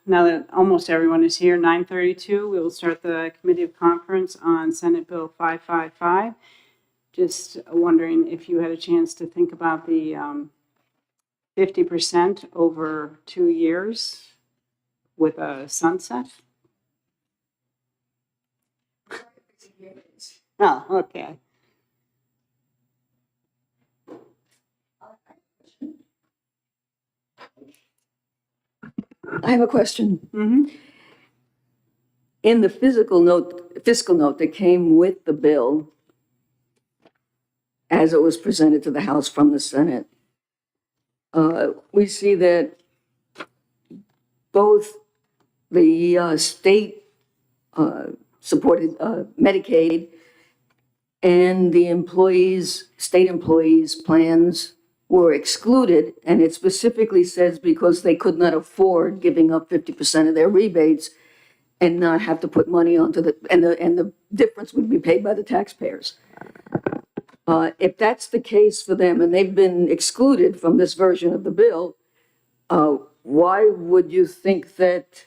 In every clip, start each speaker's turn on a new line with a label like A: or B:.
A: now that almost everyone is here, 9:32, we will start the committee of conference on Senate Bill 555. Just wondering if you had a chance to think about the 50% over 2 years with a sunset? Oh, okay.
B: I have a question.
A: Mm-hmm.
B: In the fiscal note that came with the bill, as it was presented to the House from the Senate, we see that both the state supported Medicaid and the state employees' plans were excluded, and it specifically says because they could not afford giving up 50% of their rebates and not have to put money onto and the difference would be paid by the taxpayers. If that's the case for them and they've been excluded from this version of the bill, why would you think that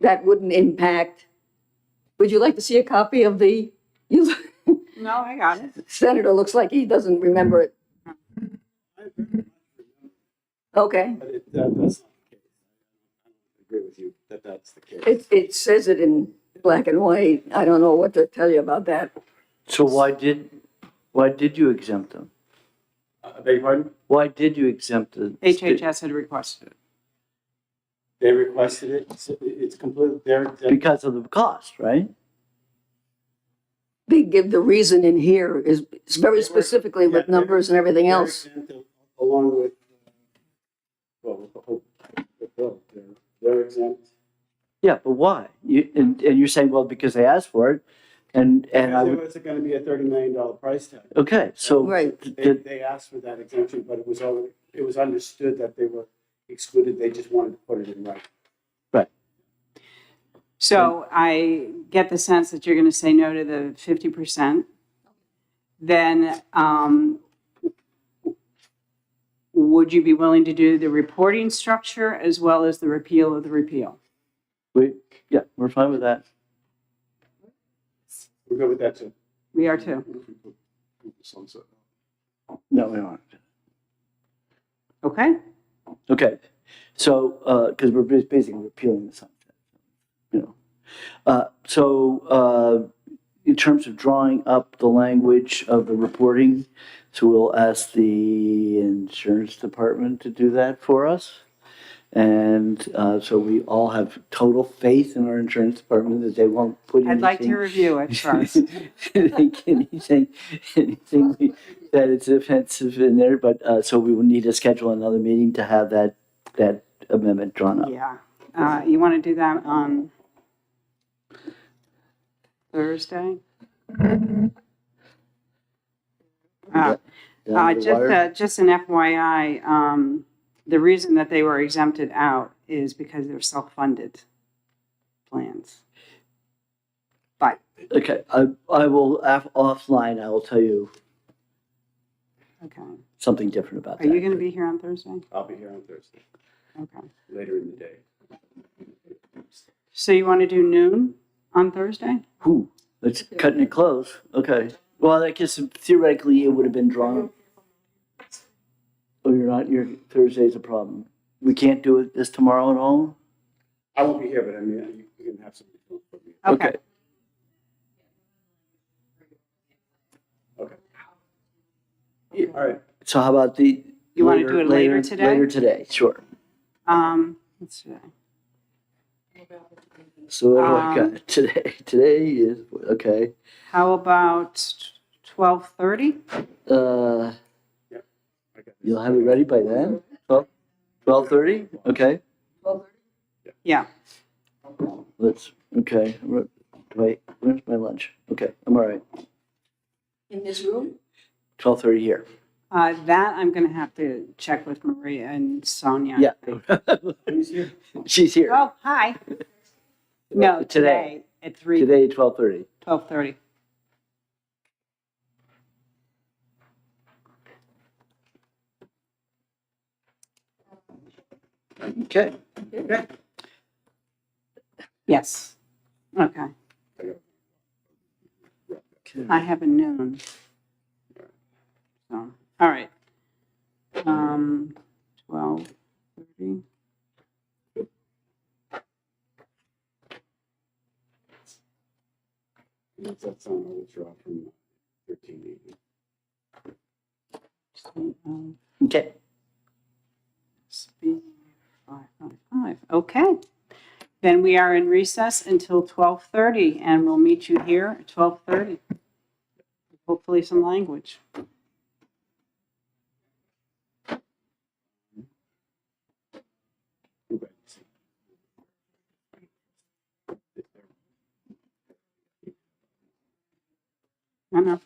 B: wouldn't impact? Would you like to see a copy of the?
A: No, I got it.
B: Senator looks like he doesn't remember it. Okay.
C: But that's not the case. I agree with you that that's the case.
B: It says it in black and white. I don't know what to tell you about that.
D: So why did you exempt them?
C: I beg your pardon?
D: Why did you exempt the?
A: HHS had requested it.
C: They requested it. It's completely,
D: Because of the cost, right?
B: They give the reason in here is very specifically with numbers and everything else.
C: Along with, with the whole bill, they're exempt.
D: Yeah, but why? And you're saying, well, because they asked for it, and I
C: There
D: would,
C: was going to be a $30 million price tag.
D: okay, so.
B: Right.
C: They asked for that exemption, but it was understood that they were excluded. They just wanted to put it in writing.
A: So I get the sense that you're going to say no to the 50%. Then would you be willing to do the reporting structure as well as the repeal of the repeal?
D: Yeah, we're fine with that.
C: We're good with that too.
A: We are too.
C: Sunset.
D: No, we aren't.
A: Okay?
D: Okay, so, because we're basically repealing the sunset, you know. So in terms of drawing up the language of the reporting, so we'll ask the insurance department to do that for us. And so we all have total faith in our insurance department that they won't put anything.
A: I'd like to review it first.
D: anything that it's offensive in there, but so we will need to schedule another meeting to have that amendment drawn up.
A: Yeah. You want to do that on Thursday? Just an FYI, the reason that they were exempted out is because they're self-funded plans. But
D: Okay, I will offline. I will tell you
A: okay,
D: something different about
A: are
D: that.
A: you going to be here on Thursday?
C: I'll be here on Thursday,
A: Okay.
C: later in the day.
A: So you want to do noon on Thursday?
D: Ooh, it's cutting it close. Okay. Well, I guess theoretically it would have been drawn. Oh, you're not. Your Thursday's a problem. We can't do it this tomorrow at all.
C: I won't be here, but I mean, you can have somebody film for me.
A: Okay.
C: Okay. All right.
D: So how about the?
A: You want to do it later today?
D: Later today, sure.
A: Let's see.
D: So what do I got today? Today is okay.
A: How about 12:30?
C: Okay.
D: You'll have it ready by then. 12:30. Okay.
A: Yeah.
D: Let's. Okay. Wait. Where's my lunch? Okay. I'm all right.
B: In this room?
D: 12:30 here.
A: That I'm going to have to check with Maria and Sonia.
D: Yeah.
C: Who's here?
D: She's here.
A: Oh, hi. No, today at 3.
D: Today at 12:30.
A: 12:30.
D: Okay.
A: Yes. Okay. I have a noon. So, all right. 12:30.
C: That's on the withdrawal from 1380.
D: Okay.
A: SB 555. Okay. Then we are in recess until 12:30, and we'll meet you here at 12:30. Hopefully some language.
C: Too bad.
A: I know.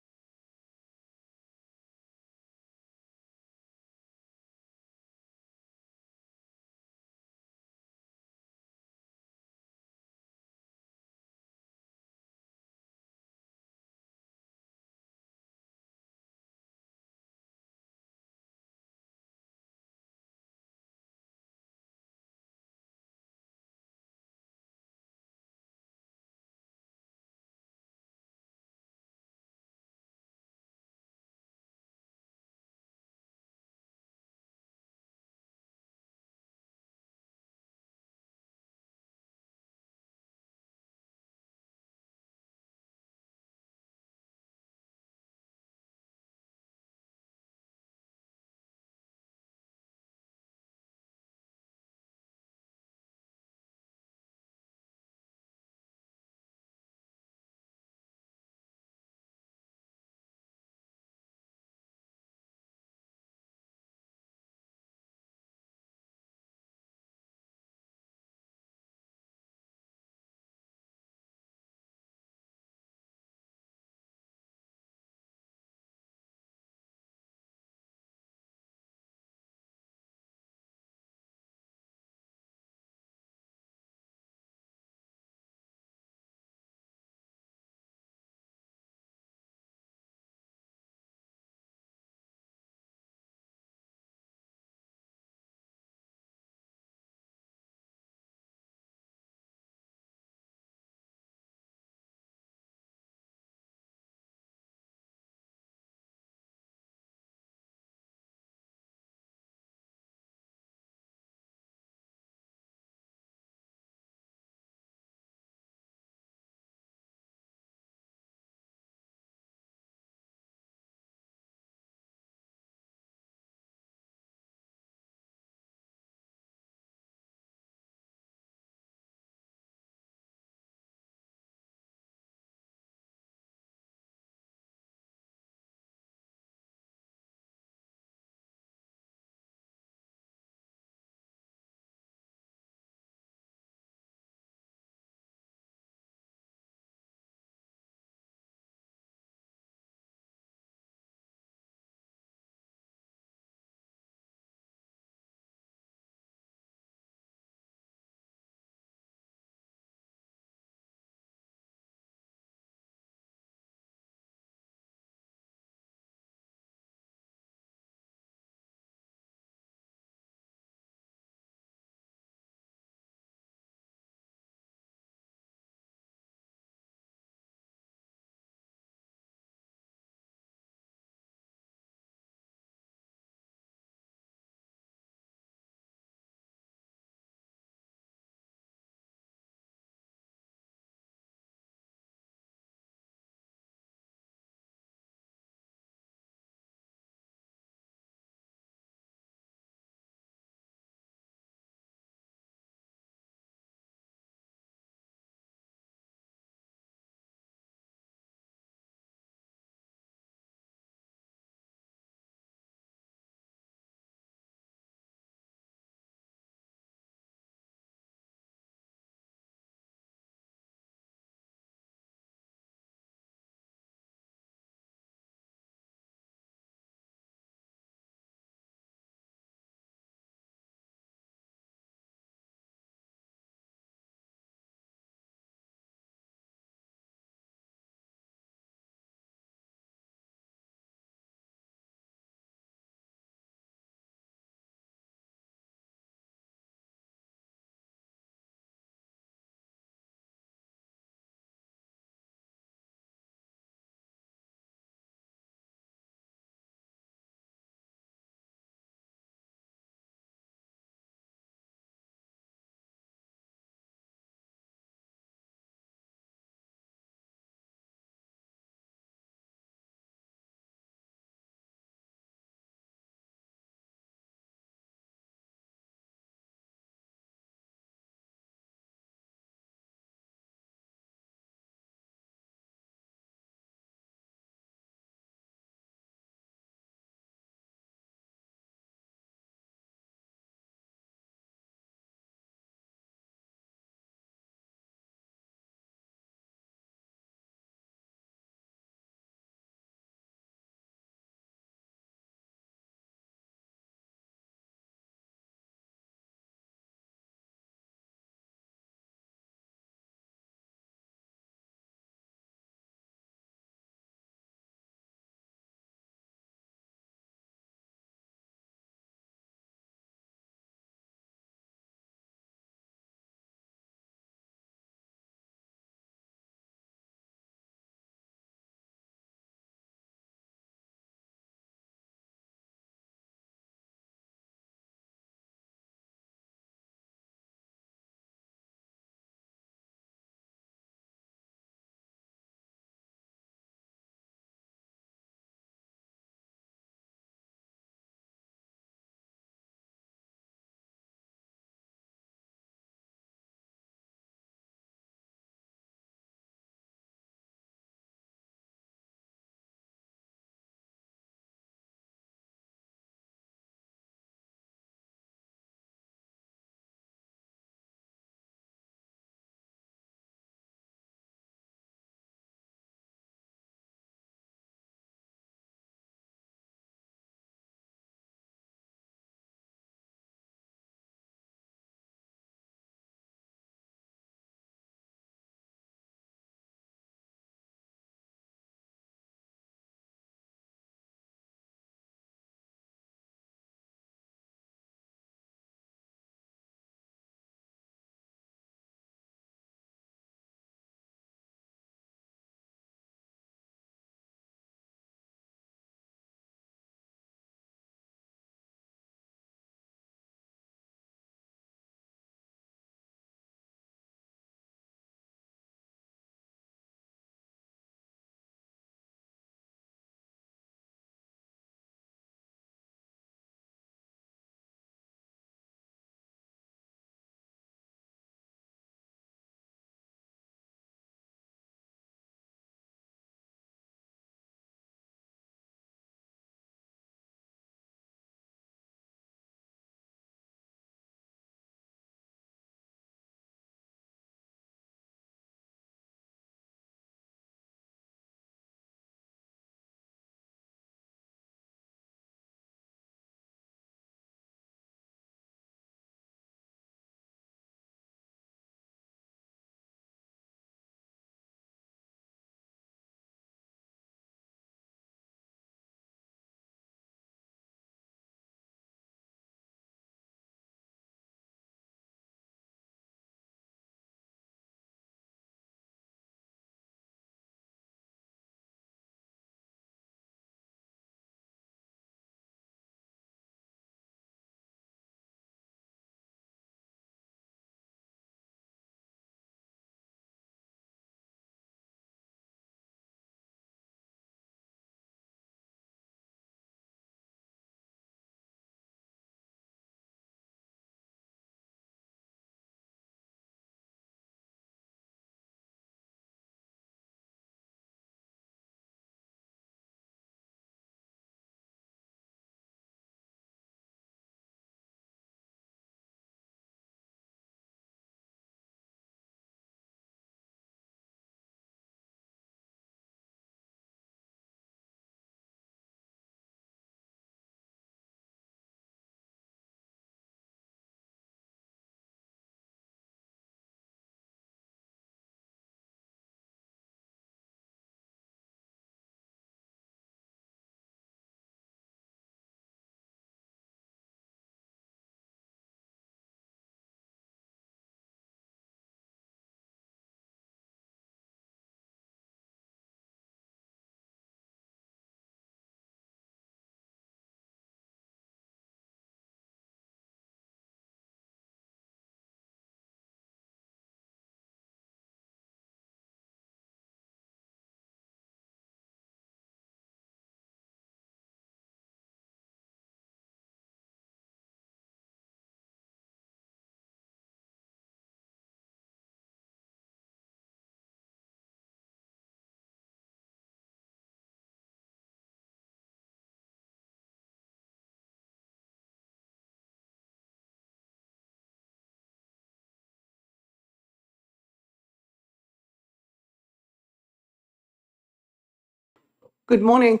E: Good morning.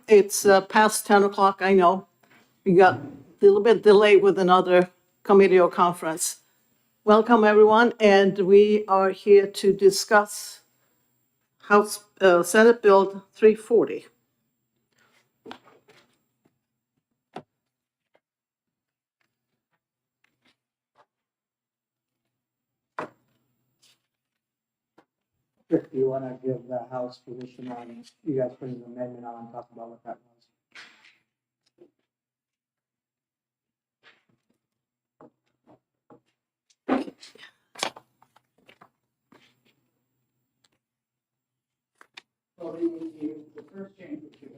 E: It's past 10 o'clock, I know. We got a little bit delayed with another committee or conference. Welcome, everyone, and we are here to discuss House Senate Bill 340.
C: Rick, do you want to give the House position on, you guys put an amendment on, talk about what that was? Well, the first change that you're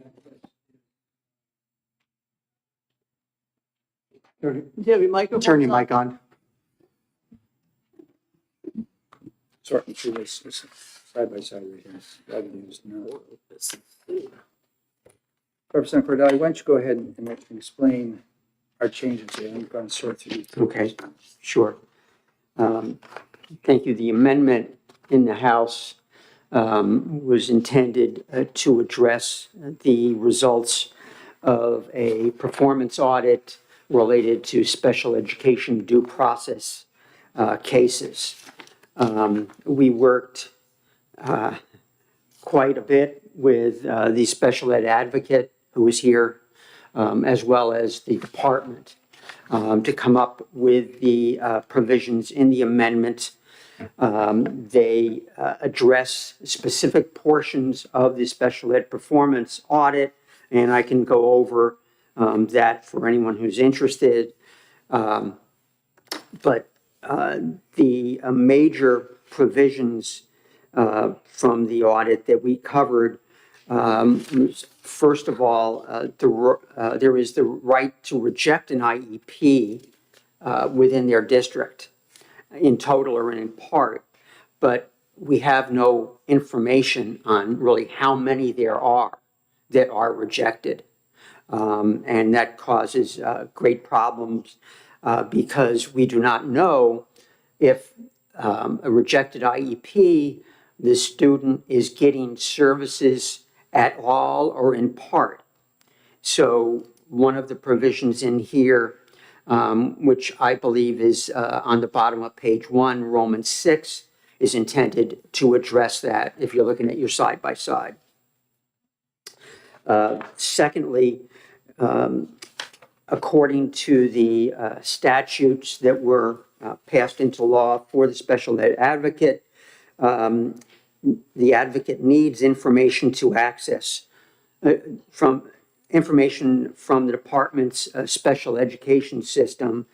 C: going to
E: Do you have your microphone?
C: turn your mic on. Sorting through this side by side right here. Revenues, no. Representative Cordell, why don't you go ahead and explain our changes here? I'm going to sort through.
F: Okay, sure. Thank you. The amendment in the House was intended to address the results of a performance audit related to special education due process cases. We worked quite a bit with the special ed advocate who was here, as well as the department, to come up with the provisions in the amendment. They address specific portions of the special ed performance audit, and I can go over that for anyone who's interested. But the major provisions from the audit that we covered, first of all, there is the right to reject an IEP within their district, in total or in part, but we have no information on really how many there are that are rejected. And that causes great problems because we do not know if a rejected IEP, the student is getting services at all or in part. So one of the provisions in here, which I believe is on the bottom of page 1, Roman 6, is intended to address that if you're looking at your side by side. Secondly, according to the statutes that were passed into law for the special ed advocate, the advocate needs information to access information from the department's special education system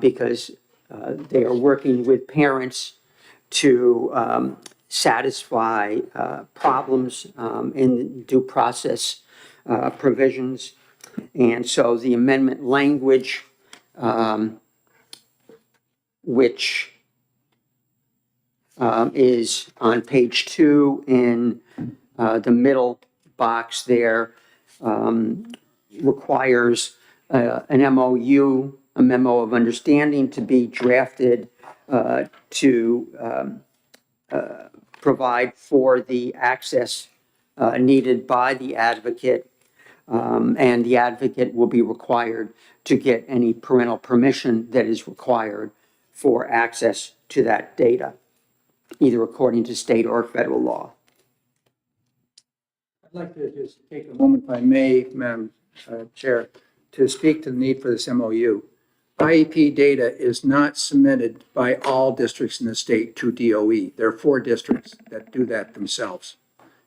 F: because they are working with parents to satisfy problems in due process provisions. And so the amendment language, which is on page 2 in the middle box there, requires an MOU, a memo of understanding, to be drafted to provide for the access needed by the advocate, and the advocate will be required to get any parental permission that is required for access to that data, either according to state or federal law.
C: I'd like to just take a moment, if I may, Madam Chair, to speak to the need for this MOU. IEP data is not submitted by all districts in the state to DOE. There are 4 districts that do that themselves.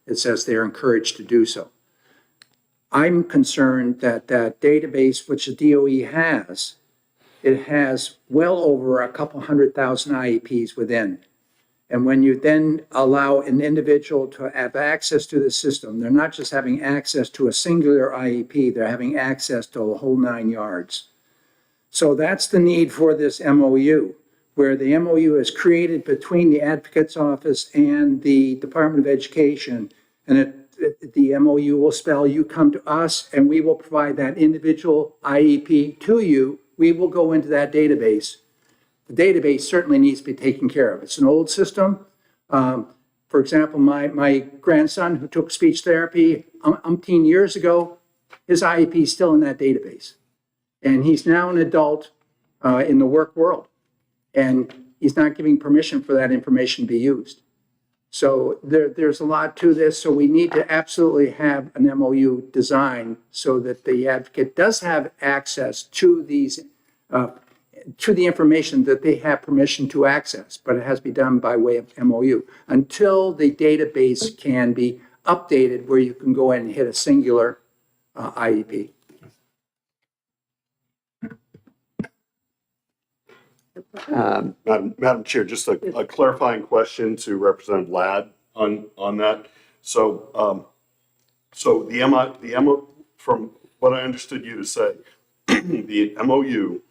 C: It says they're encouraged to do so. I'm concerned that that database, which the DOE has, it has well over a couple 100,000 IEPs within. And when you then allow an individual to have access to the system, they're not just having access to a singular IEP, they're having access to a whole 9 yards. So that's the need for this MOU, where the MOU is created between the advocate's office and the Department of Education. And the MOU will spell, you come to us and we will provide that individual IEP to you. We will go into that database. The database certainly needs to be taken care of. It's an old system. For example, my grandson who took speech therapy umpteen years ago, his IEP is still in that database. And he's now an adult in the work world. And he's not giving permission for that information to be used. So there's a lot to this. So we need to absolutely have an MOU designed so that the advocate does have access to these, to the information that they have permission to access, but it has to be done by way of MOU until the database can be updated where you can go in and hit a singular IEP.
G: Madam Chair, just a clarifying question to Representative Ladd on that. So, so the MO, from what I understood you to say, the MOU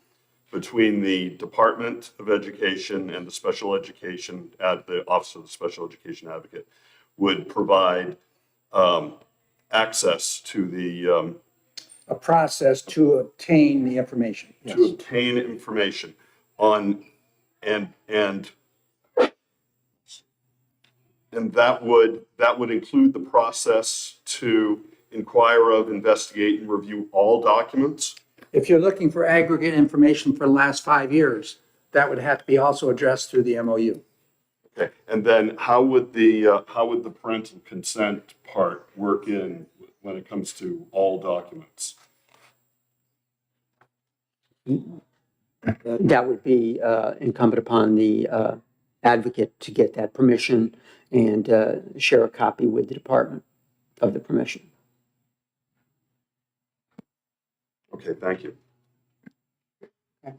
G: between the Department of Education and the Special Education, at the Office of the Special Education Advocate, would provide access to the
C: A process to obtain the information.
G: to obtain information on, and that would include the process to inquire of, investigate, and review all documents?
C: If you're looking for aggregate information for the last 5 years, that would have to be also addressed through the MOU.
G: Okay, and then how would the parental consent part work in when it comes to all documents?
F: That would be incumbent upon the advocate to get that permission and share a copy with the department of the permission.
G: Okay, thank you.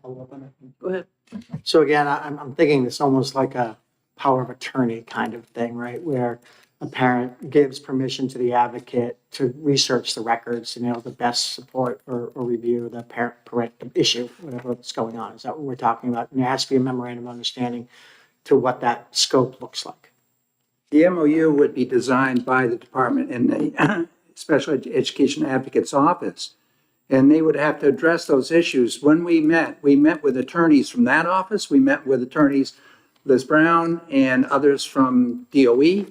E: Go ahead.
H: So again, I'm thinking it's almost like a power of attorney kind of thing, right? Where a parent gives permission to the advocate to research the records and, the best support or review the parent issue, whatever's going on. Is that what we're talking about? And there has to be a memorandum of understanding to what that scope looks like.
C: The MOU would be designed by the department in the Special Education Advocate's office. And they would have to address those issues. When we met with attorneys from that office. We met with attorneys, Liz Brown and others from DOE,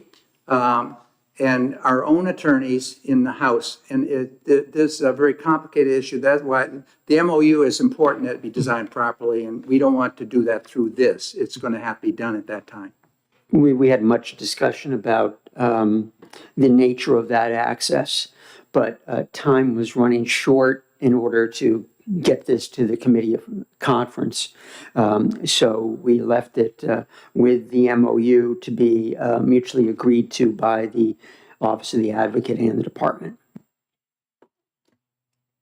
C: and our own attorneys in the House. And this is a very complicated issue. That's why the MOU is important that it be designed properly. And we don't want to do that through this. It's going to have to be done at that time.
F: We had much discussion about the nature of that access, but time was running short in order to get this to the committee of conference. So we left it with the MOU to be mutually agreed to by the Office of the Advocate and the department.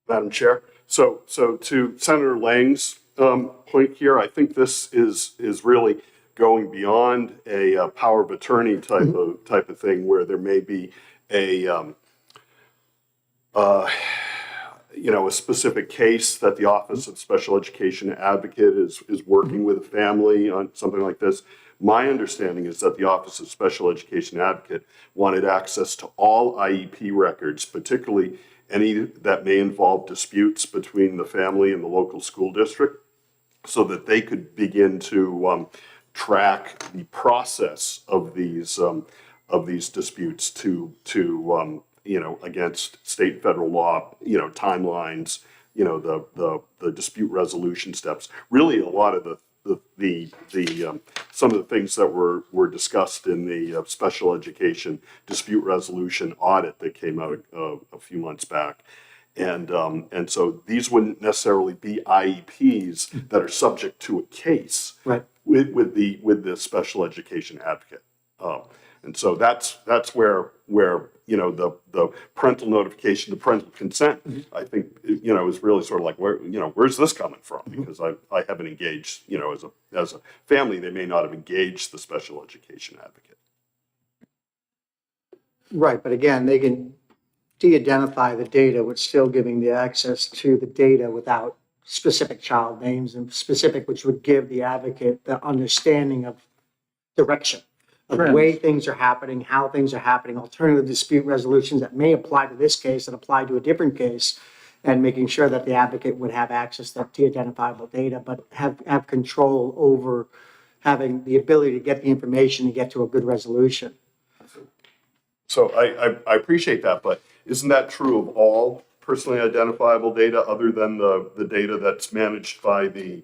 G: Madam Chair, so to Senator Lang's point here, I think this is really going beyond a power of attorney type of thing where there may be a a specific case that the Office of Special Education Advocate is working with a family on something like this. My understanding is that the Office of Special Education Advocate wanted access to all IEP records, particularly any that may involve disputes between the family and the local school district, so that they could begin to track the process of these disputes to against state and federal law, timelines, the dispute resolution steps. Really, a lot of some of the things that were discussed in the special education dispute resolution audit that came out a few months back. And so these wouldn't necessarily be IEPs that are subject to a case
H: Right.
G: with the special education advocate. And so that's where the parental notification, the parental consent, I think, is really sort of like, where's this coming from? Because I haven't engaged, as a family, they may not have engaged the special education advocate.
H: Right, but again, they can de-identify the data with still giving the access to the data without specific child names and specific, which would give the advocate the understanding of direction of the way things are happening, how things are happening, alternative dispute resolutions that may apply to this case that apply to a different case, and making sure that the advocate would have access to de-identifiable data, but have control over having the ability to get the information and get to a good resolution.
G: So I appreciate that, but isn't that true of all personally identifiable data other than the data that's managed by the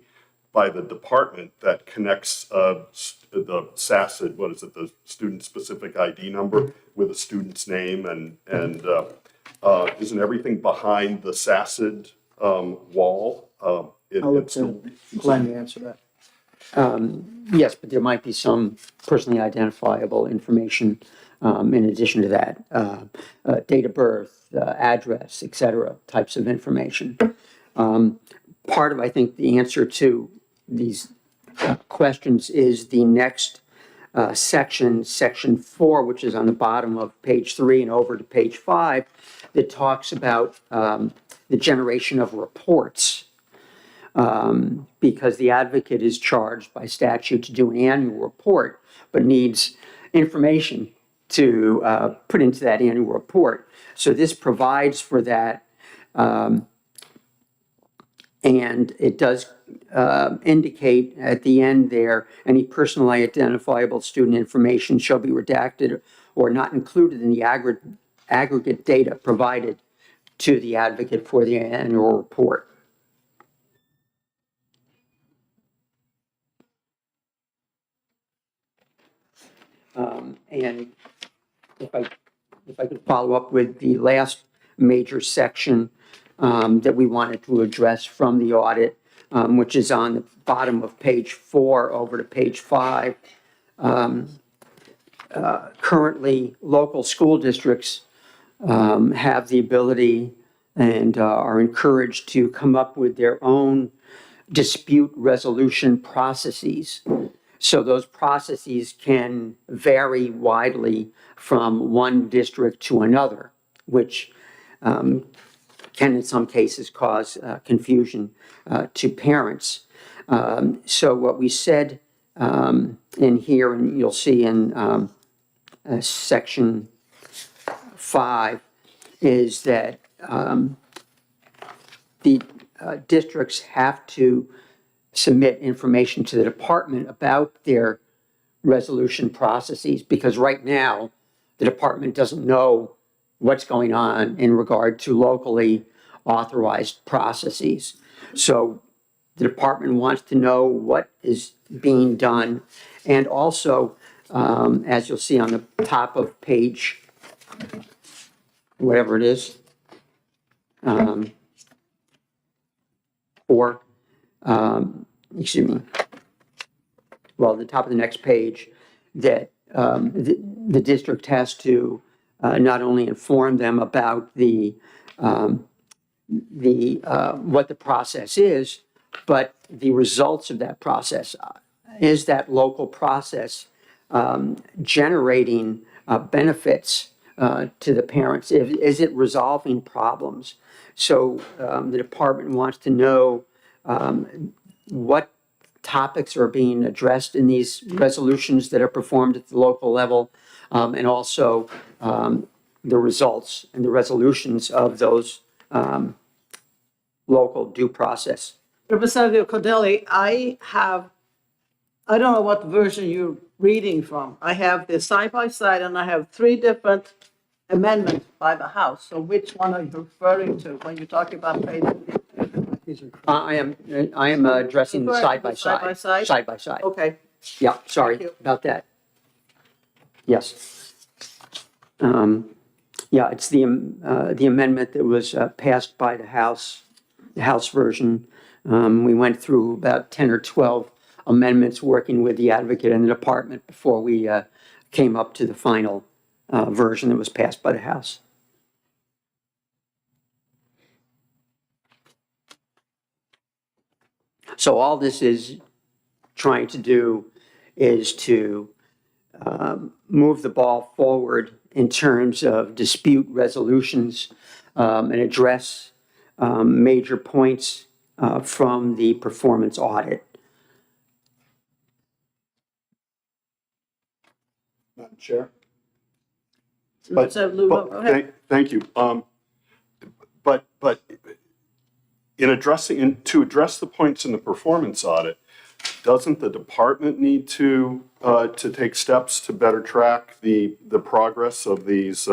G: department that connects the SACID, what is it, the student-specific ID number with a student's name and isn't everything behind the SACID wall?
H: I'll let Glenn answer that.
F: Yes, but there might be some personally identifiable information in addition to that, date of birth, address, et cetera, types of information. Part of, I think, the answer to these questions is the next section, section 4, which is on the bottom of page 3 and over to page 5, that talks about the generation of reports. Because the advocate is charged by statute to do an annual report, but needs information to put into that annual report. So this provides for that, and it does indicate at the end there, any personally identifiable student information shall be redacted or not included in the aggregate data provided to the advocate for the annual report. And if I could follow up with the last major section that we wanted to address from the audit, which is on the bottom of page 4 over to page 5. Currently, local school districts have the ability and are encouraged to come up with their own dispute resolution processes. So those processes can vary widely from one district to another, which can in some cases cause confusion to parents. So what we said in here, and you'll see in section 5, is that the districts have to submit information to the department about their resolution processes, because right now, the department doesn't know what's going on in regard to locally authorized processes. So the department wants to know what is being done. And also, as you'll see on the top of page, whatever it is, 4, excuse me, well, the top of the next page, that the district has to not only inform them about what the process is, but the results of that process. Is that local process generating benefits to the parents? Is it resolving problems? So the department wants to know what topics are being addressed in these resolutions that are performed at the local level, and also the results and the resolutions of those local due process.
E: Representative Cordelli, I don't know what version you're reading from. I have the side by side and I have 3 different amendments by the House. So which one are you referring to when you're talking about page?
F: I am addressing the side by
E: Side by
F: side.
E: side?
F: Side by side.
E: Okay,
F: Yeah, sorry
E: Thank you.
F: about that. Yes. Yeah, it's the amendment that was passed by the House version. We went through about 10 or 12 amendments working with the advocate and the department before we came up to the final version that was passed by the House. So all this is trying to do is to move the ball forward in terms of dispute resolutions and address major points from the performance audit.
G: Madam Chair?
E: Representative Lugo, go ahead.
G: Thank you. But to address the points in the performance audit, doesn't the department need to take steps to better track the progress of these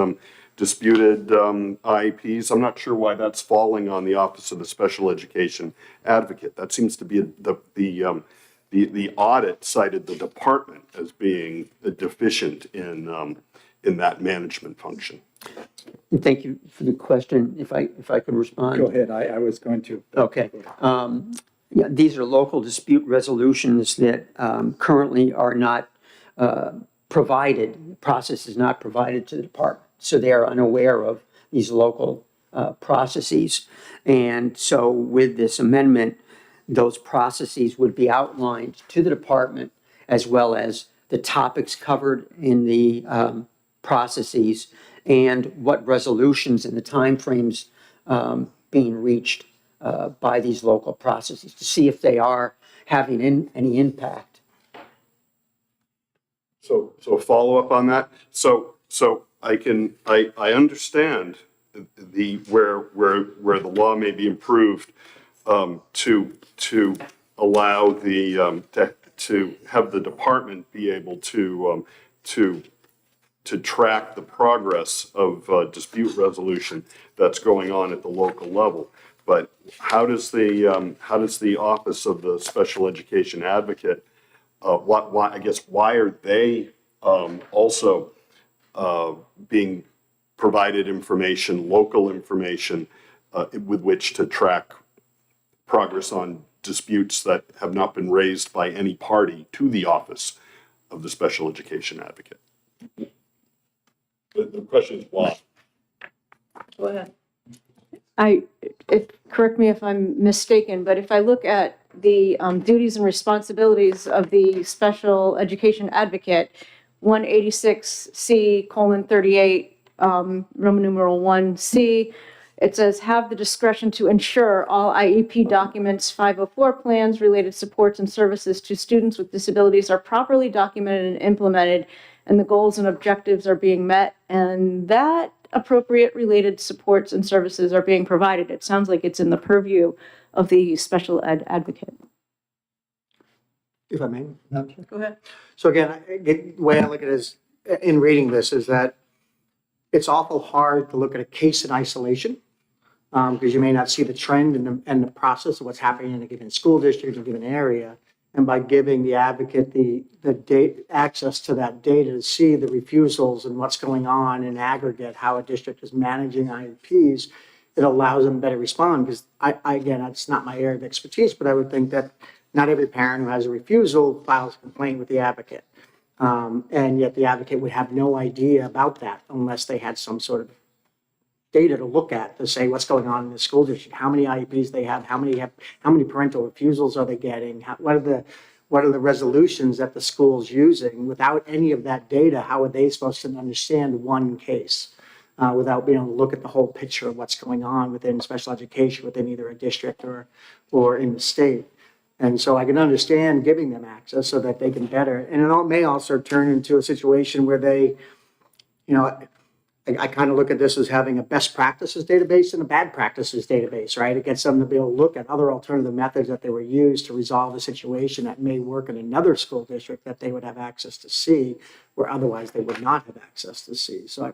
G: disputed IEPs? I'm not sure why that's falling on the Office of the Special Education Advocate. That seems to be the audit cited the department as being deficient in that management function.
F: Thank you for the question. If I could respond.
C: Go ahead, I was going to.
F: Okay. Yeah, these are local dispute resolutions that currently are not provided, the process is not provided to the department. So they are unaware of these local processes. And so with this amendment, those processes would be outlined to the department, as well as the topics covered in the processes and what resolutions and the timeframes being reached by these local processes, to see if they are having any impact.
G: So a follow-up on that. So I understand where the law may be improved to allow to have the department be able to track the progress of dispute resolution that's going on at the local level. But how does the Office of the Special Education Advocate, why are they also being provided information, local information, with which to track progress on disputes that have not been raised by any party to the Office of the Special Education Advocate? The question is why?
E: Go ahead.
I: Correct me if I'm mistaken, but if I look at the duties and responsibilities of the special education advocate, 186C:38, Roman numeral 1C, it says, have the discretion to ensure all IEP documents, 504 plans, related supports and services to students with disabilities are properly documented and implemented, and the goals and objectives are being met, and that appropriate related supports and services are being provided. It sounds like it's in the purview of the special ed advocate.
H: If I may.
E: Go ahead.
H: So again, the way I look at it is, in reading this, is that it's awful hard to look at a case in isolation, because you may not see the trend and the process of what's happening in a given school district, a given area. And by giving the advocate the access to that data to see the refusals and what's going on in aggregate, how a district is managing IEPs, it allows them to better respond. Because again, it's not my area of expertise, but I would think that not every parent who has a refusal files a complaint with the advocate. And yet the advocate would have no idea about that unless they had some sort of data to look at to say what's going on in the school district, how many IEPs they have, how many parental refusals are they getting, what are the resolutions that the school's using. Without any of that data, how are they supposed to understand one case without being able to look at the whole picture of what's going on within special education, within either a district or in the state? And so I can understand giving them access so that they can better, and it may also turn into a situation where they, I kind of look at this as having a best practices database and a bad practices database, right? It gets them to be able to look at other alternative methods that they were used to resolve a situation that may work in another school district that they would have access to see, where otherwise they would not have access to see. So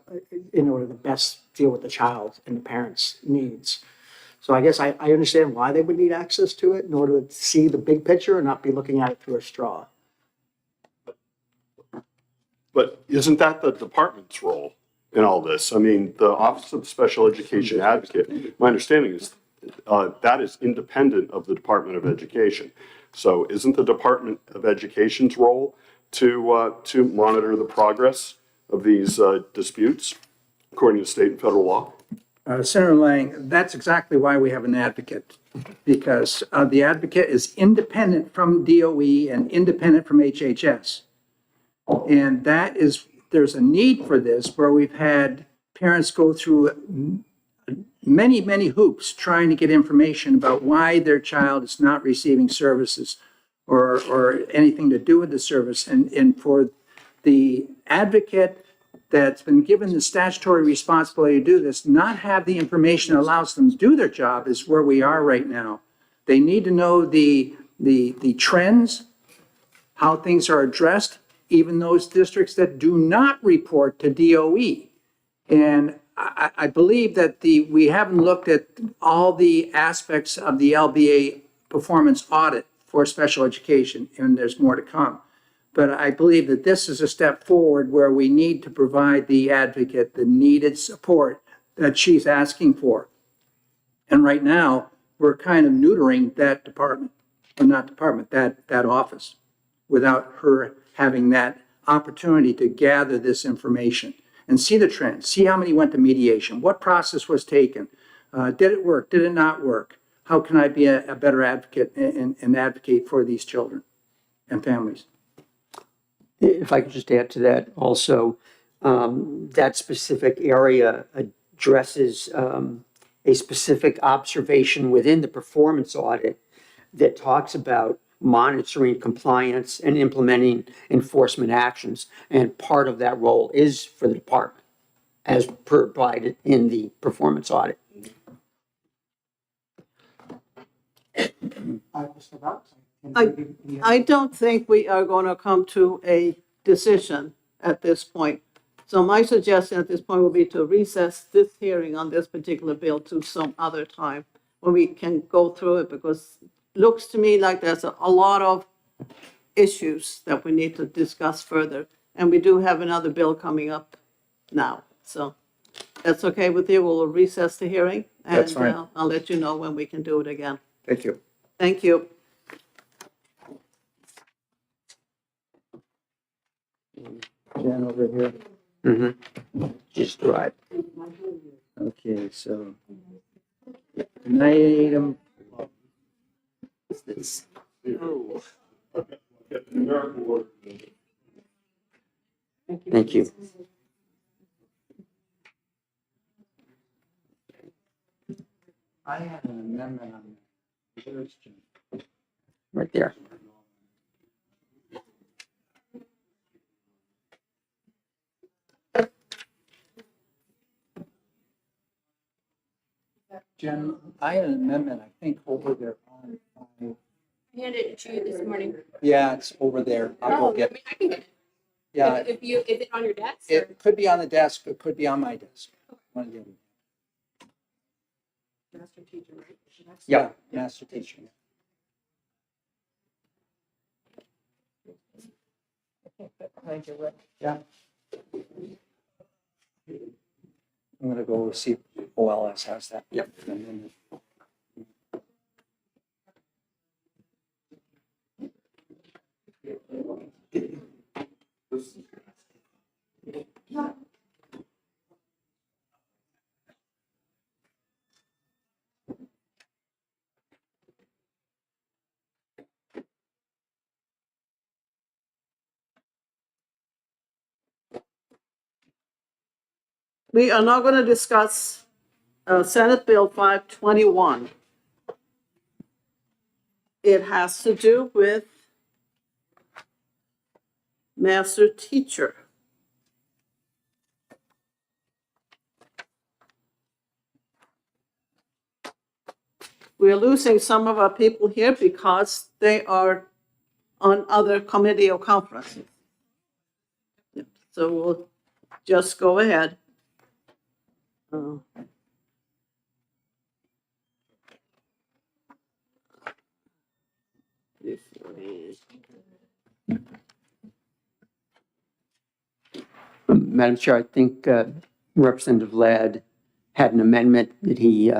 H: in order to best deal with the child and the parents' needs. So I guess I understand why they would need access to it in order to see the big picture and not be looking at it through a straw.
G: But isn't that the department's role in all this? I mean, the Office of Special Education Advocate, my understanding is that is independent of the Department of Education. So isn't the Department of Education's role to monitor the progress of these disputes according to state and federal law?
C: Senator Lang, that's exactly why we have an advocate, because the advocate is independent from DOE and independent from HHS. And there's a need for this, where we've had parents go through many, many hoops trying to get information about why their child is not receiving services or anything to do with the service. And for the advocate that's been given the statutory responsibility to do this, not have the information that allows them to do their job, is where we are right now. They need to know the the trends, how things are addressed, even those districts that do not report to DOE. And I believe that we haven't looked at all the aspects of the LBA performance audit for special education, and there's more to come. But I believe that this is a step forward where we need to provide the advocate the needed support that she's asking for. And right now, we're kind of neutering that department, or not department, that office, without her having that opportunity to gather this information and see the trends, see how many went to mediation, what process was taken, did it work, did it not work? How can I be a better advocate and advocate for these children and families?
F: If I could just add to that also, that specific area addresses a specific observation within the performance audit that talks about monitoring compliance and implementing enforcement actions. And part of that role is for the department, as provided in the performance audit.
H: Mr. Rouse?
E: I don't think we are going to come to a decision at this point. So my suggestion at this point would be to recess this hearing on this particular bill to some other time when we can go through it, because it looks to me like there's a lot of issues that we need to discuss further. And we do have another bill coming up now. So that's okay with you? We'll recess the hearing.
C: That's fine.
E: And I'll let you know when we can do it again.
C: Thank you.
E: Thank you.
D: Jen over here.
F: Just right.
D: Okay, so
C: Tonight, item,
F: Thank you.
C: I had an amendment on that.
F: Right there.
C: Jen, I had an amendment, I think, over there on,
J: Handed it to you this morning.
C: yeah, it's over there. I'll go get it.
J: I can get it.
C: Yeah,
J: Is it on your desk? or-
C: it could be on the desk, it could be on my desk. One of the other.
J: Master teacher, right?
C: Yeah, master teacher. Yeah. I'm gonna go see if OLS has that.
F: Yep.
C: And then-
E: We are now going to discuss Senate Bill 521. It has to do with master teacher. We're losing some of our people here because they are on other committee or conferences. Yep, so we'll just go ahead.
F: Madam Chair, I think Representative Ladd had an amendment that he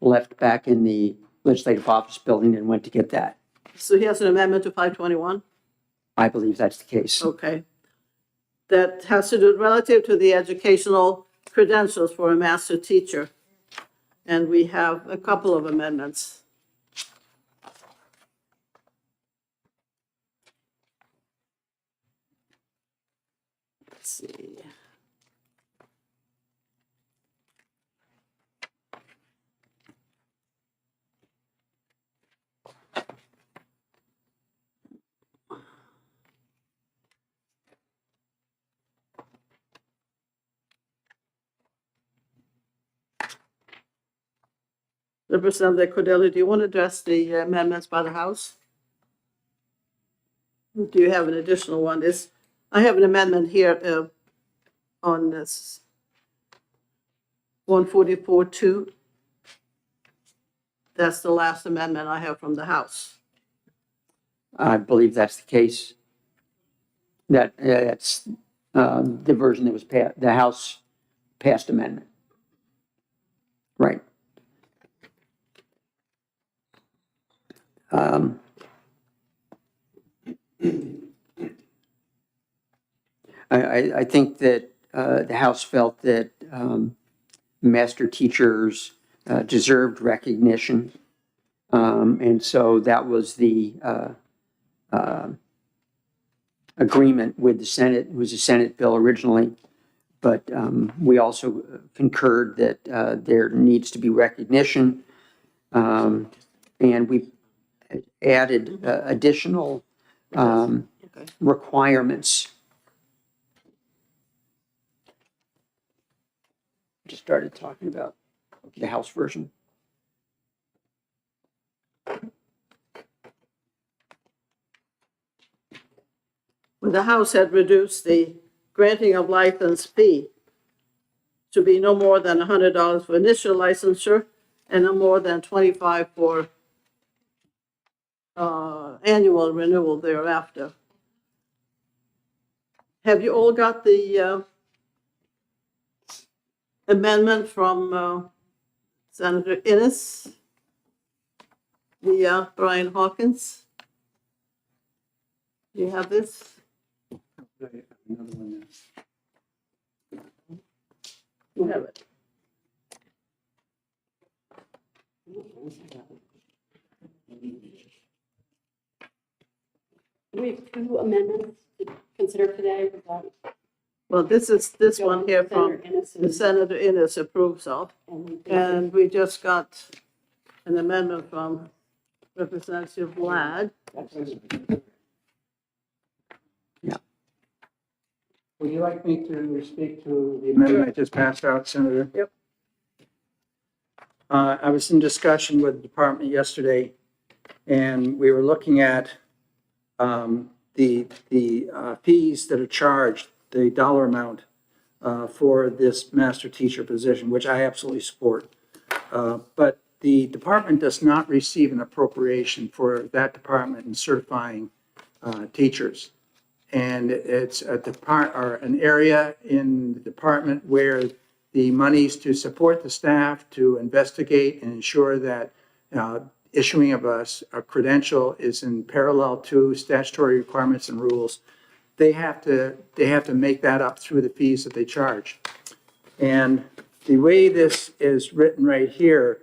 F: left back in the Legislative Office Building and went to get that.
E: So he has an amendment to 521?
F: I believe that's the case.
E: Okay. That has to do relative to the educational credentials for a master teacher. And we have a couple of amendments. Let's see. Representative Cordelli, do you want to address the amendments by the House? Do you have an additional one? I have an amendment here on this 144-2. That's the last amendment I have from the House.
F: I believe that's the case. That's the version that was passed, the House passed amendment. Right. I think that the House felt that master teachers deserved recognition. And so that was the agreement with the Senate. It was a Senate bill originally, but we also concurred that there needs to be recognition. And we added additional requirements. Just started talking about the House version.
E: When the House had reduced the granting of license fee to be no more than $100 for initial licensure and no more than $25 for annual renewal thereafter. Have you all got the amendment from Senator Innes via Brian Hawkins? Do you have this? You have it.
J: Do we have 2 amendments to consider today?
E: Well, this is this one here from
J: Senator Innes
E: the Senator Innes approves of. And we just got an amendment from Representative Ladd.
C: Would you like me to speak to the amendment I just passed out, Senator?
E: Yep.
C: I was in discussion with the department yesterday, and we were looking at the fees that are charged, the dollar amount for this master teacher position, which I absolutely support. But the department does not receive an appropriation for that department in certifying teachers. And it's an area in the department where the monies to support the staff, to investigate and ensure that issuing of a credential is in parallel to statutory requirements and rules. They have to make that up through the fees that they charge. And the way this is written right here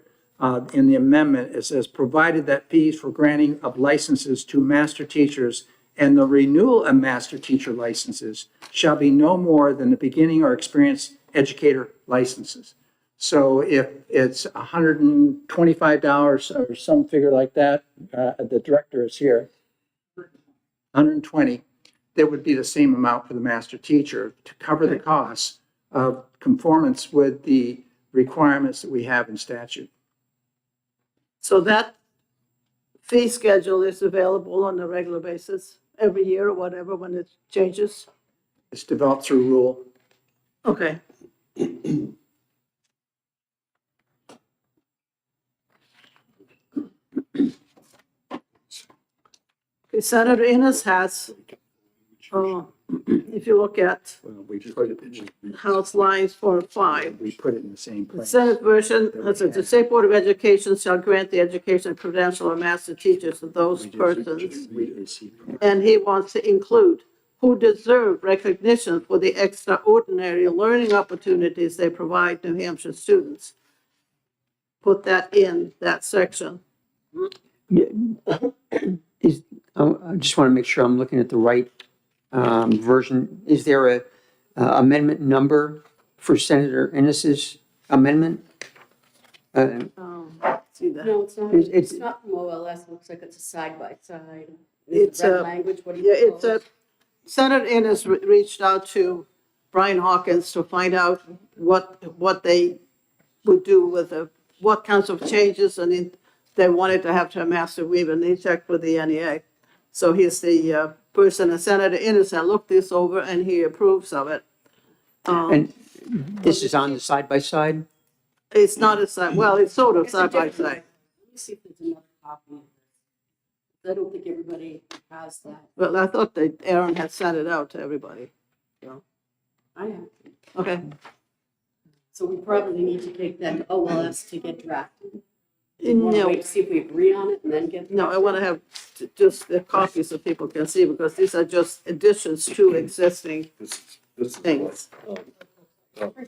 C: in the amendment, it says, provided that fees for granting of licenses to master teachers and the renewal of master teacher licenses shall be no more than the beginning or experienced educator licenses. So if it's $125 or some figure like that, the director is here, 120, that would be the same amount for the master teacher to cover the costs of conformance with the requirements that we have in statute.
E: So that fee schedule is available on a regular basis every year or whatever when it changes?
C: It's developed through rule.
E: Okay. Okay, Senator Innes has, if you look at
C: Well, we put it in,
E: House lines 4 and 5,
C: we put it in the same
E: the
C: place.
E: Senate version, it says, the State Board of Education shall grant the education credential of master teachers to those persons. And he wants to include who deserve recognition for the extraordinary learning opportunities they provide New Hampshire students. Put that in that section.
F: I just want to make sure I'm looking at the right version. Is there a amendment number for Senator Innes's amendment?
E: See that?
J: No, it's not,
F: It's-
J: it's not from OLS, it looks like it's a side-by-side.
E: It's
J: Red
E: a-
J: language, what do
E: Yeah,
J: you
E: it's
J: call
E: a,
J: it?
E: Senator Innes reached out to Brian Hawkins to find out what they would do with what kinds of changes, and they wanted to have a master weave, and he checked with the NEA. So he's the person, and Senator Innocent looked this over and he approves of it.
F: And this is on the side-by-side?
E: It's not a side, well, it's sort of side by side.
J: Let me see if there's another copy of this. I don't think everybody has that.
E: Well, I thought that Aaron had sent it out to everybody.
J: I have.
E: Okay.
J: So we probably need to take that to OLS to get drafted. Want to
E: No,
J: wait to see if we agree on it and then get?
E: no, I want to have just the copies so people can see, because these are just additions to existing
G: This is
E: things.
G: what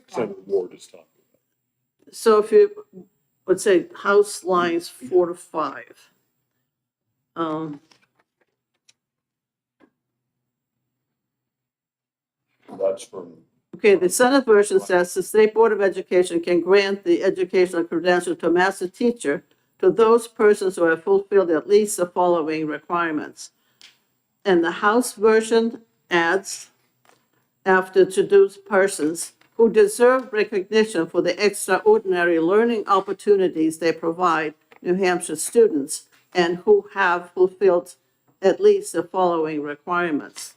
G: Senator Ward is talking about.
E: So if you would say house lines 4 to 5.
G: That's from,
E: Okay, the Senate version says the State Board of Education can grant the educational credential to a master teacher to those persons who have fulfilled at least the following requirements. And the House version adds, after to those persons who deserve recognition for the extraordinary learning opportunities they provide New Hampshire students and who have fulfilled at least the following requirements.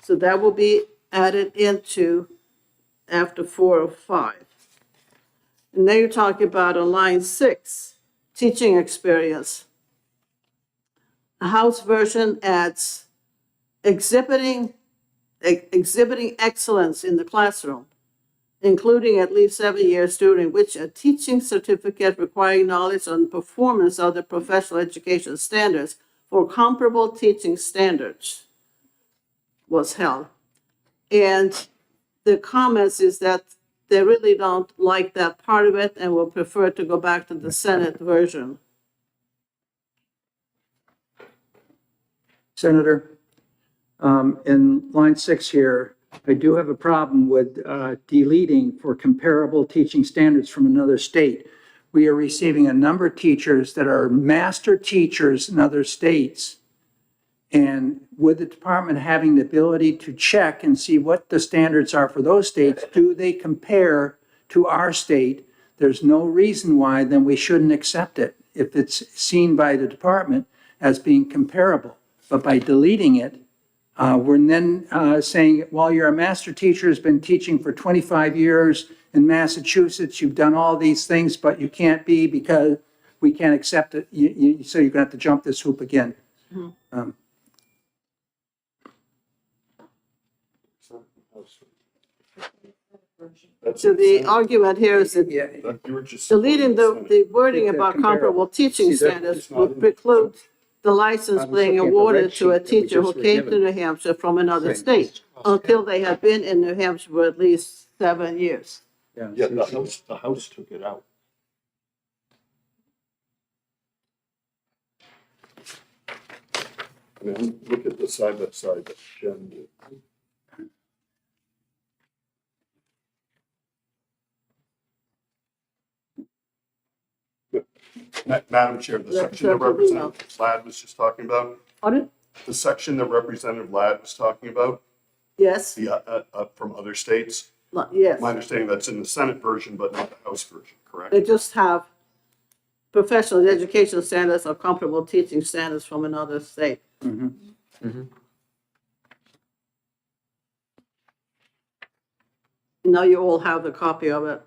E: So that will be added into after 4 or 5. And then you're talking about on line 6, teaching experience. The House version adds exhibiting excellence in the classroom, including at least 7 years during which a teaching certificate requiring knowledge on performance of the professional education standards for comparable teaching standards was held. And the comments is that they really don't like that part of it and will prefer to go back to the Senate version.
C: Senator, in line 6 here, I do have a problem with deleting for comparable teaching standards from another state. We are receiving a number of teachers that are master teachers in other states. And with the department having the ability to check and see what the standards are for those states, do they compare to our state? There's no reason why then we shouldn't accept it if it's seen by the department as being comparable. But by deleting it, we're then saying, well, you're a master teacher who's been teaching for 25 years in Massachusetts. You've done all these things, but you can't be because we can't accept it. So you're going to have to jump this hoop again.
E: So the argument here is that
C: Yeah,
G: you were just.
E: deleting the wording
C: It's,
E: about
C: comparable.
E: comparable teaching
C: See, that-
E: standards would preclude the license
C: I was
E: being
C: looking at the
E: awarded
C: red
E: to a
C: sheet that we
E: teacher who
C: just were
E: came to
C: given.
E: New Hampshire from another
C: Right.
E: state until they had been in New Hampshire for at least 7 years.
G: Yeah, the house took it out. I mean, look at the side by side that Jen did. Madam Chair, the section that Representative Ladd was just talking about,
E: Pardon?
G: the section that Representative Ladd was talking about,
E: Yes,
G: the, from other states,
E: yes.
G: my understanding that's in the Senate version, but not the House version, correct?
E: They just have professional education standards or comparable teaching standards from another state. Now you all have the copy of it.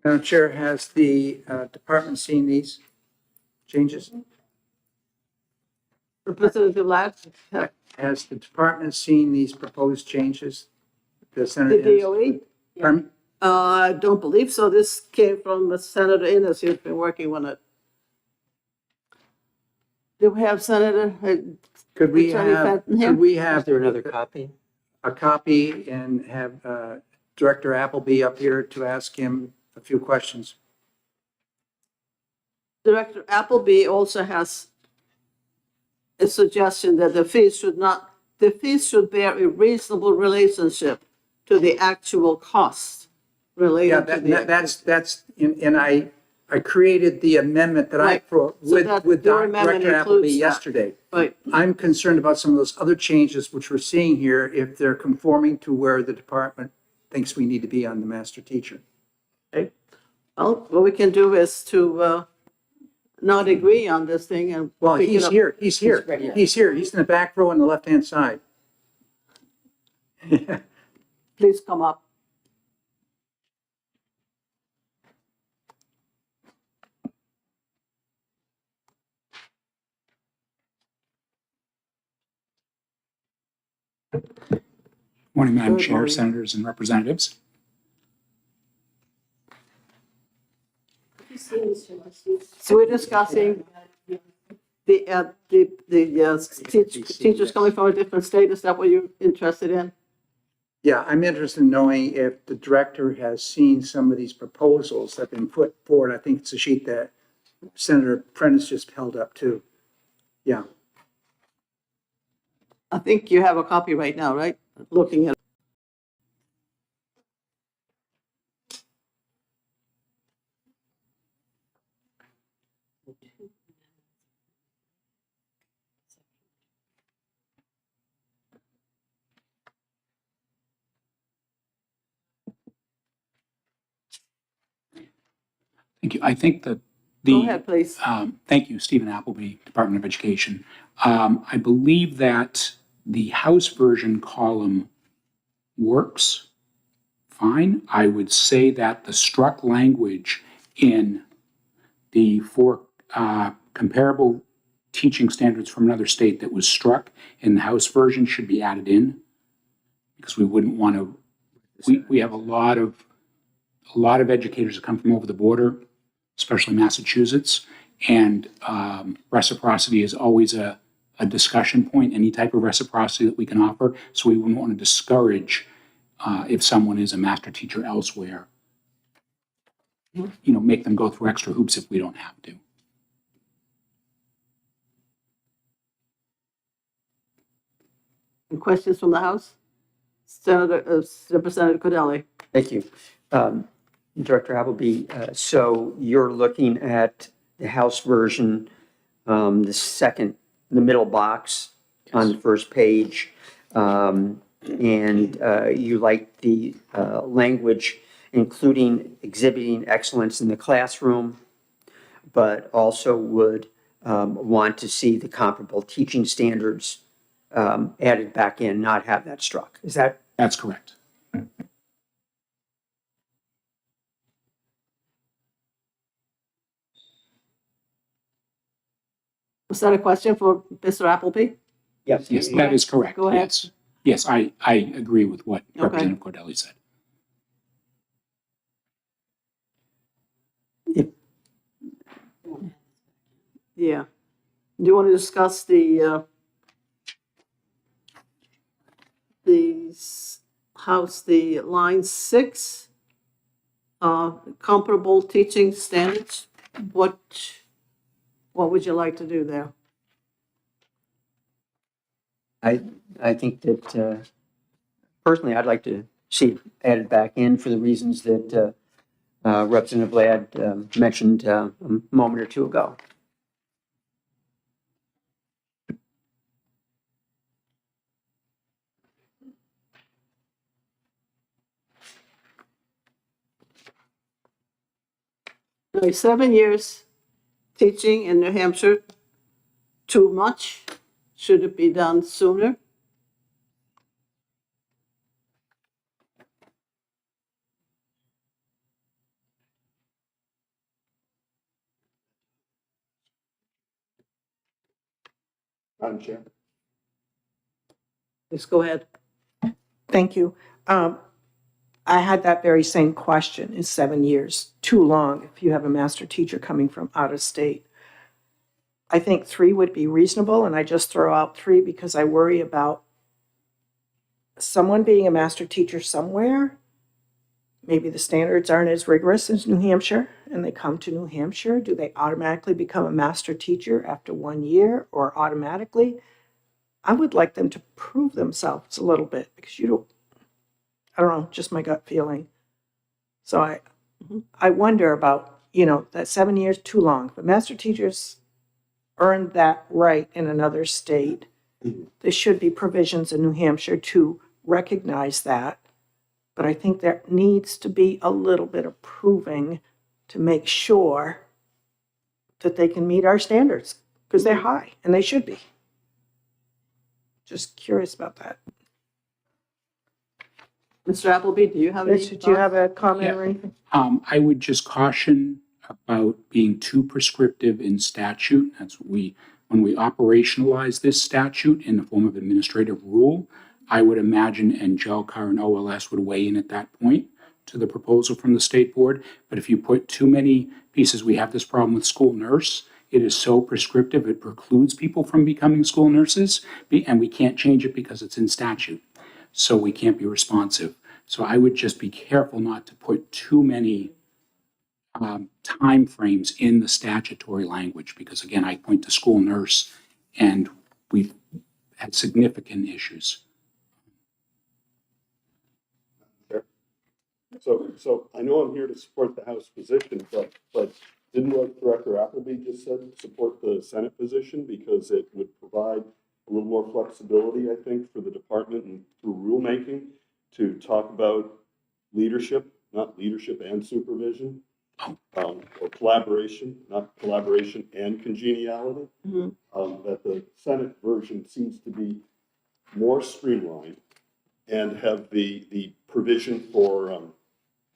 C: Madam Chair, has the department seen these changes?
E: Representative Ladd,
C: Has the department seen these proposed changes? The Senate
E: the
C: is?
E: DOE?
C: Pardon?
E: I don't believe so. This came from Senator Innes, who's been working on it. Do we have Senator?
C: Could we
E: Attorney
C: have,
E: Fenton here?
C: could we
F: Is
C: have
F: there another copy?
C: a copy and have Director Appleby up here to ask him a few questions?
E: Director Appleby also has a suggestion that the fees should bear a reasonable relationship to the actual cost
C: Yeah,
E: related to the.
C: that's, and I created the amendment that I,
E: Right. So that
C: with
E: your amendment
C: Director Appleby
E: includes that.
C: yesterday.
E: Right,
C: I'm concerned about some of those other changes which we're seeing here, if they're conforming to where the department thinks we need to be on the master teacher.
E: okay. Well, what we can do is to not agree on this thing and.
C: Well,
E: pick it
C: he's
E: up.
C: here, he's here, he's here, he's in the back row on the left-hand side.
E: Please come up.
K: Morning, Madam
E: Good
K: Chair,
E: morning.
K: Senators and Representatives.
E: So we're discussing the teachers coming from a different state. Is that what you're interested in?
C: Yeah, I'm interested in knowing if the director has seen some of these proposals that have been put forward. I think it's a sheet that Senator Prentice just held up too. Yeah,
E: I think you have a copy right now, right? Looking at.
K: Thank you. I think that
E: Go ahead, please.
K: thank you, Stephen Appleby, Department of Education. I believe that the House version column works fine. I would say that the struck language in the four comparable teaching standards from another state that was struck in the House version should be added in, because we wouldn't want to, we have a lot of educators that come from over the border, especially Massachusetts, and reciprocity is always a discussion point, any type of reciprocity that we can offer. So we wouldn't want to discourage if someone is a master teacher elsewhere, make them go through extra hoops if we don't have to.
E: Any questions from the House? Representative Cordelli.
F: Thank you. Director Appleby, so you're looking at the House version, the middle box on the first page. And you like the language, including exhibiting excellence in the classroom, but also would want to see the comparable teaching standards added back in, not have that struck. Is that?
K: That's correct.
E: Was that a question for Mr. Appleby?
F: Yes.
K: Yes, that is correct.
E: Go ahead.
K: Yes. Yes, I agree with what
E: Okay.
K: Representative Cordelli said.
E: Yeah. Do you want to discuss the House, the line 6, comparable teaching standards? What would you like to do there?
F: I think that personally, I'd like to see it added back in for the reasons that Representative Ladd mentioned a moment or two ago.
E: Okay, 7 years teaching in New Hampshire, too much? Should it be done sooner?
G: Madam Chair.
E: Please go ahead.
L: Thank you.
E: I had that very same question. Is 7 years too long if you have a master teacher coming from out of state? I think 3 would be reasonable, and I just throw out 3 because I worry about someone being a master teacher somewhere. Maybe the standards aren't as rigorous as New Hampshire, and they come to New Hampshire. Do they automatically become a master teacher after 1 year or automatically? I would like them to prove themselves a little bit because I don't know, just my gut feeling. So I wonder about, that 7 years too long. But master teachers earned that right in another state. There should be provisions in New Hampshire to recognize that. But I think there needs to be a little bit of proving to make sure that they can meet our standards, because they're high, and they should be. Just curious about that. Mr. Appleby, do you have any thoughts? Do you have a comment or anything?
K: I would just caution about being too prescriptive in statute. That's what when we operationalize this statute in the form of administrative rule, I would imagine, and JELCAR and OLS would weigh in at that point to the proposal from the state board. But if you put too many pieces, we have this problem with school nurse. It is so prescriptive, it precludes people from becoming school nurses, and we can't change it because it's in statute. So we can't be responsive. So I would just be careful not to put too many time frames in the statutory language, because again, I point to school nurse, and we've had significant issues.
G: So I know I'm here to support the House position, but didn't what Director Appleby just said, support the Senate position, because it would provide a little more flexibility, I think, for the department and through rulemaking to talk about leadership, not leadership and supervision, or collaboration, not collaboration and congeniality. That the Senate version seems to be more streamlined and have the provision for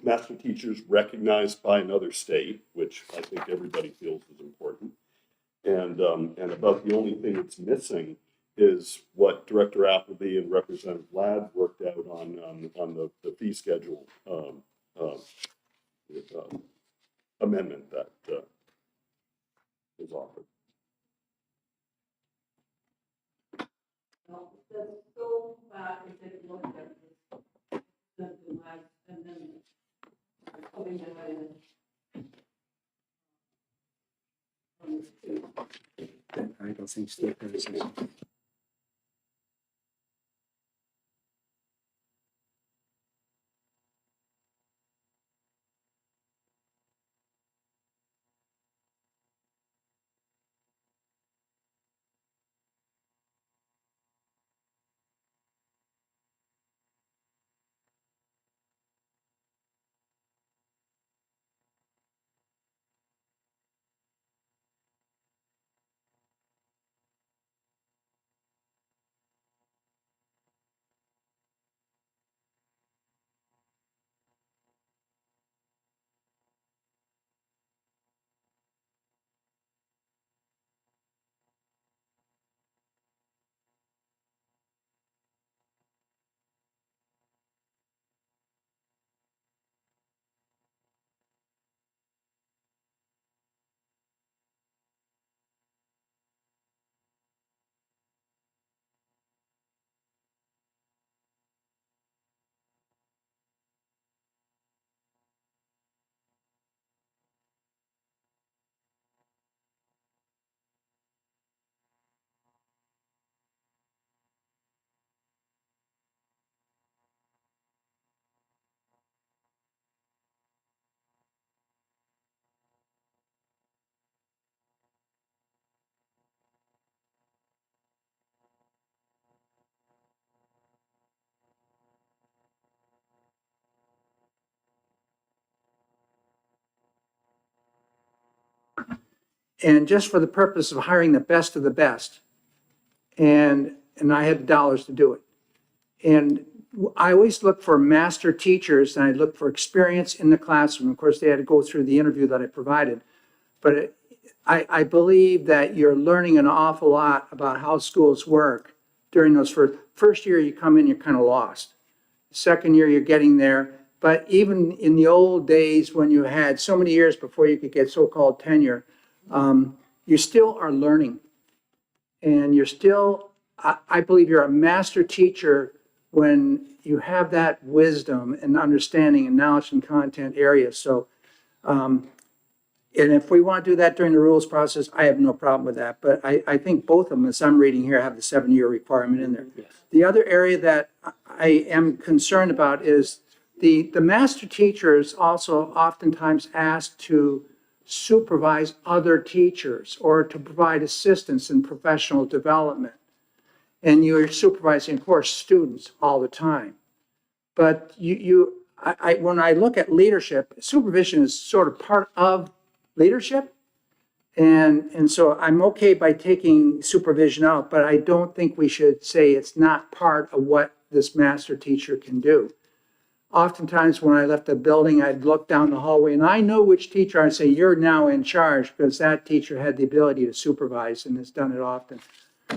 G: master teachers recognized by another state, which I think everybody feels is important. And about the only thing that's missing is what Director Appleby and Representative Ladd worked out on the fee schedule amendment that was offered.
J: Let's go back and take a look at this. And then coming back in.
C: I don't think state criticism. And just for the purpose of hiring the best of the best, and I had the dollars to do it. And I always look for master teachers, and I look for experience in the classroom. Of course, they had to go through the interview that I provided. But I believe that you're learning an awful lot about how schools work during those first year you come in, you're kind of lost. Second year, you're getting there, But even in the old days, when you had so many years before you could get so-called tenure, you still are learning. And you're still, I believe you're a master teacher when you have that wisdom and understanding and knowledge and content areas. So, and if we want to do that during the rules process, I have no problem with that. But I think both of them, as I'm reading here, have the 7-year requirement in there. The other area that I am concerned about is the master teacher is also oftentimes asked to supervise other teachers or to provide assistance in professional development. And you're supervising, of course, students all the time. But when I look at leadership, supervision is sort of part of leadership. And so I'm okay by taking supervision out, but I don't think we should say it's not part of what this master teacher can do. Oftentimes when I left the building, I'd look down the hallway and I know which teacher I'd say, you're now in charge, because that teacher had the ability to supervise and has done it often.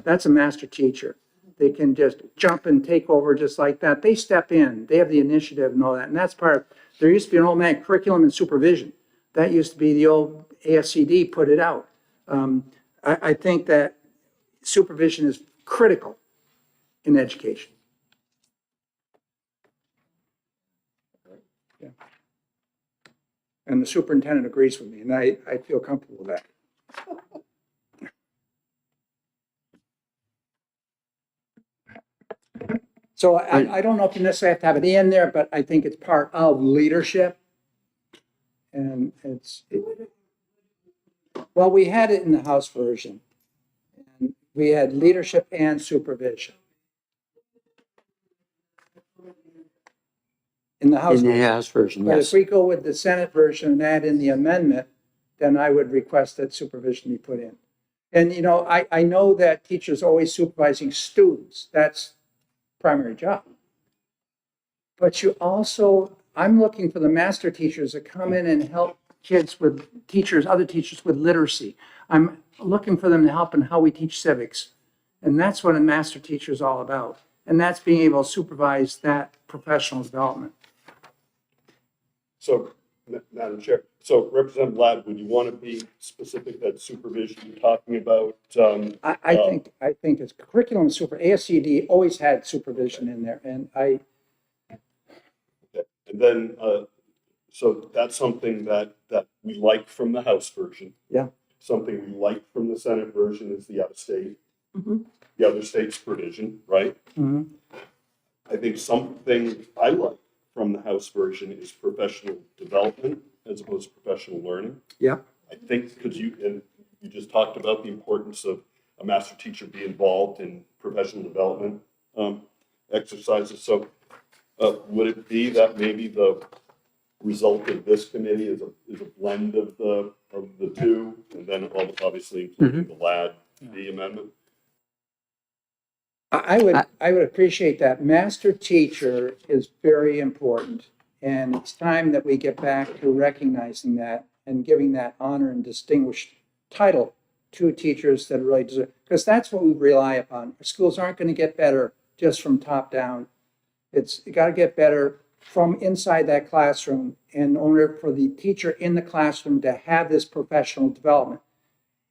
C: That's a master teacher. They can just jump and take over just like that. They step in, they have the initiative and all that. And that's part of, there used to be an old man curriculum and supervision. That used to be the old ASCD put it out. I think that supervision is critical in education. Yeah. And the superintendent agrees with me, and I feel comfortable with that. So I don't know if you necessarily have to have it in there, but I think it's part of leadership. And well, we had it in the House version. And we had leadership and supervision. In the House.
F: In the House version,
C: But
F: yes.
C: if we go with the Senate version and add in the amendment, then I would request that supervision be put in. And, you know, I know that teachers are always supervising students. That's primary job. But you also, I'm looking for the master teachers to come in and help kids with teachers, other teachers with literacy. I'm looking for them to help in how we teach civics. And that's what a master teacher is all about. And that's being able to supervise that professional development.
G: So, Madam Chair, so Representative Ladd, would you want to be specific that supervision you're talking about?
C: I think it's curriculum super, ASCD always had supervision in there, and
G: And then, so that's something that we like from the House version.
C: Yeah.
G: Something we like from the Senate version is the out-of-state,
E: Mhm.
G: the other state's provision, right?
C: Mhm.
G: I think something I like from the House version is professional development as opposed to professional learning.
C: Yeah.
G: I think because you just talked about the importance of a master teacher be involved in professional development exercises. So would it be that maybe the result of this committee is a blend of the two, and then obviously including the LAD B amendment?
C: I would appreciate that. Master teacher is very important. And it's time that we get back to recognizing that and giving that honor and distinguished title to teachers that really deserve, because that's what we rely upon. Our schools aren't going to get better just from top down. It's got to get better from inside that classroom, in order for the teacher in the classroom to have this professional development.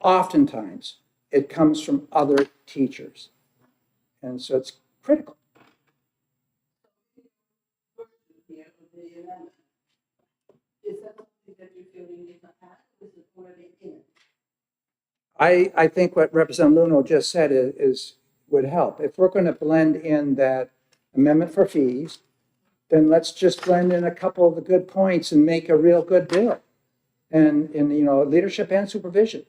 C: Oftentimes, it comes from other teachers. And so it's critical.
J: Is that something that you feel you need to add? Is it already in?
C: I think what Representative Luno just said would help. If we're going to blend in that amendment for fees, then let's just blend in a couple of the good points and make a real good bill. And you know, leadership and supervision.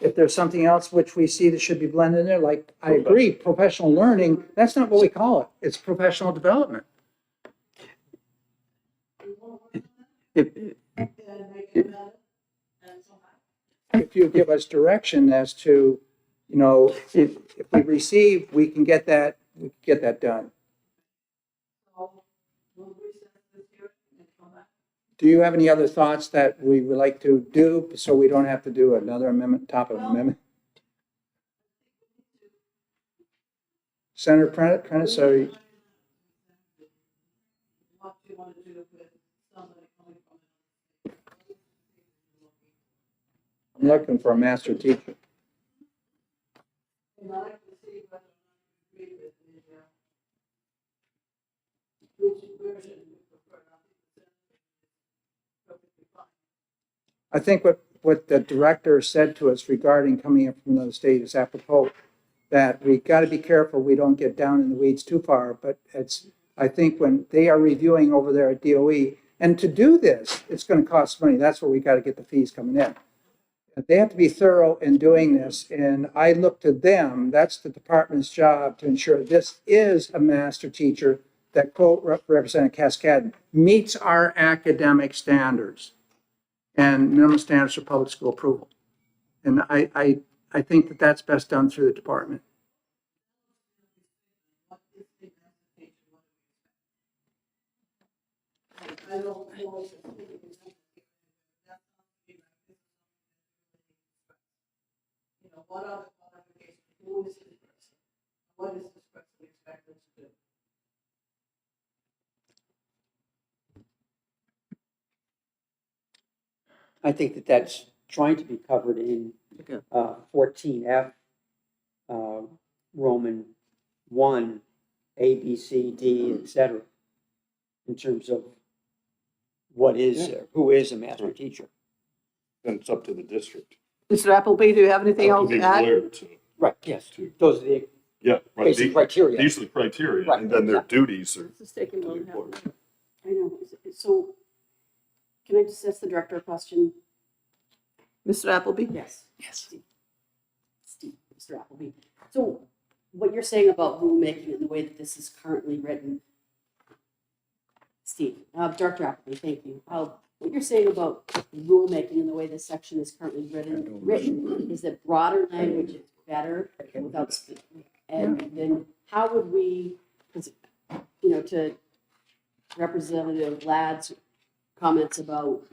C: If there's something else which we see that should be blended in there, like I agree, professional learning, that's not what we call it. It's professional development. If you give us direction as to, you know, if we receive, we can get that done. Do you have any other thoughts that we would like to do so we don't have to do another amendment, top of amendment? Senator Prentice, sorry.
J: What you want to do
C: I'm looking for a master teacher.
J: And I'd like to see whether or not you agree with the, which version you prefer. I think it's perfectly fine.
C: I think what the director said to us regarding coming in from another state is apropos, that we got to be careful we don't get down in the weeds too far, but I think when they are reviewing over there at DOE, and to do this, it's going to cost money. That's where we got to get the fees coming in. They have to be thorough in doing this, and I look to them, that's the department's job to ensure this is a master teacher that, quote, Representative Cascade, meets our academic standards and minimum standards for public school approval. And I think that that's best done through the department.
J: I don't know if it's you know, what are the qualifications? Who is this person? What is this person expected to do?
F: I think that that's trying to be covered in 14F, Roman 1, A, B, C, D, et cetera, in terms of what is, who is a master teacher.
G: Then it's up to the district.
E: Mr. Appleby, do you have anything
G: Up
E: else
G: to
E: to
G: the
E: add?
G: employer to-
F: Right, yes.
G: to-
F: Those are the
G: Yeah, right.
F: basic criteria.
G: These are the criteria,
F: Right,
G: and then their
F: yeah.
G: duties are.
J: This is taking
G: to the
J: long.
G: employer.
J: I know. So can I just ask the director a question?
E: Mr. Appleby?
J: Yes.
K: Yes.
J: Steve, Mr. Appleby. So what you're saying about rulemaking and the way that this is currently written, Steve, Director Appleby, thank you. What you're saying about rulemaking and the way this section is currently written is that broader language is better without, and then how would we, 'cause, you know, to Representative Ladd's comments about,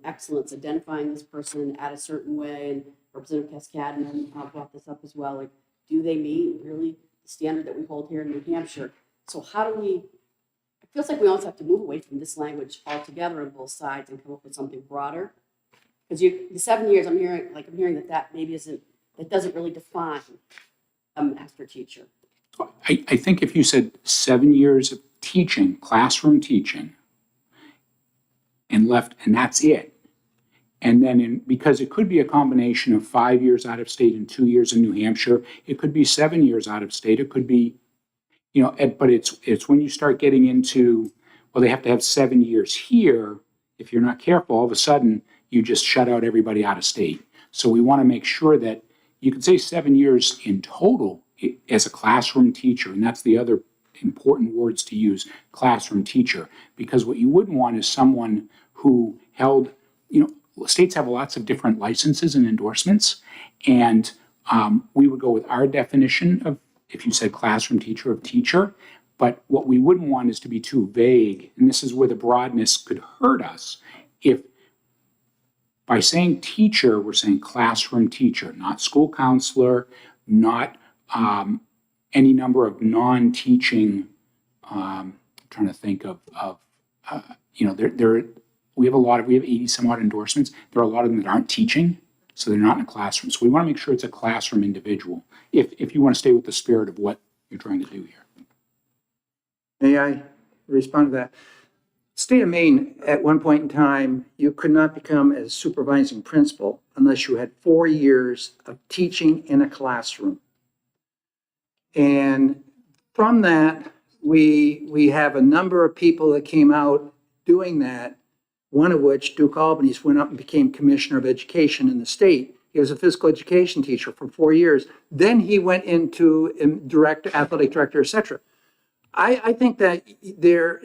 J: excellence, identifying this person at a certain way, and Representative Cascadden brought this up as well, like, do they meet really the standard that we hold here in New Hampshire? So how do we, it feels like we almost have to move away from this language altogether on both sides and come up with something broader. Because the 7 years, I'm hearing that maybe that doesn't really define a master teacher.
K: I think if you said 7 years of teaching, classroom teaching, and that's it. And then because it could be a combination of 5 years out of state and 2 years in New Hampshire, it could be 7 years out of state, it could be, but it's when you start getting into, well, they have to have 7 years here. If you're not careful, all of a sudden, you just shut out everybody out of state. So we want to make sure that you could say 7 years in total as a classroom teacher, and that's the other important words to use, classroom teacher, because what you wouldn't want is someone who held, states have lots of different licenses and endorsements, and we would go with our definition of, if you said classroom teacher, of teacher, but what we wouldn't want is to be too vague, and this is where the broadness could hurt us. If by saying teacher, we're saying classroom teacher, not school counselor, not any number of non-teaching, trying to think of we have 80 some odd endorsements. There are a lot of them that aren't teaching, so they're not in a classroom. So we want to make sure it's a classroom individual, if you want to stay with the spirit of what you're trying to do here.
C: May I respond to that? State of Maine, at one point in time, you could not become a supervising principal unless you had 4 years of teaching in a classroom. And from that, we have a number of people that came out doing that, one of which, Duke Albany's, went up and became Commissioner of Education in the state. He was a physical education teacher for 4 years. Then he went into athletic director, et cetera. I think that there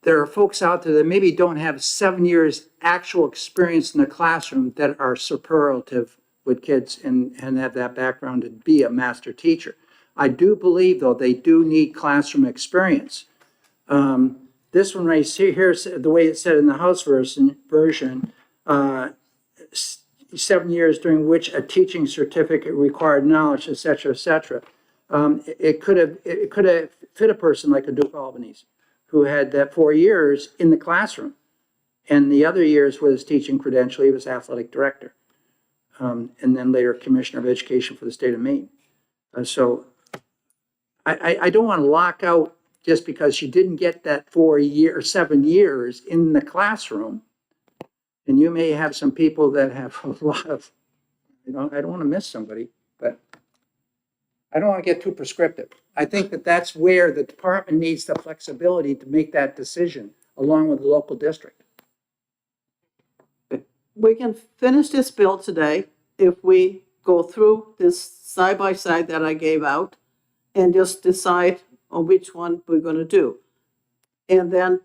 C: are folks out there that maybe don't have 7 years actual experience in the classroom that are superlative with kids and have that background to be a master teacher. I do believe, though, they do need classroom experience. This one right here, the way it's said in the House version, 7 years during which a teaching certificate required knowledge, et cetera, et cetera. It could have fit a person like a Duke Albany's, who had that 4 years in the classroom And the other years was teaching credential, he was athletic director. And then later Commissioner of Education for the state of Maine. So I don't want to lock out just because she didn't get that 4 year or 7 years in the classroom. And you may have some people that have a lot of, I don't want to miss somebody, but I don't want to get too prescriptive. I think that that's where the department needs the flexibility to make that decision along with the local district.
E: We can finish this bill today if we go through this side by side that I gave out and just decide on which one we're gonna do. And then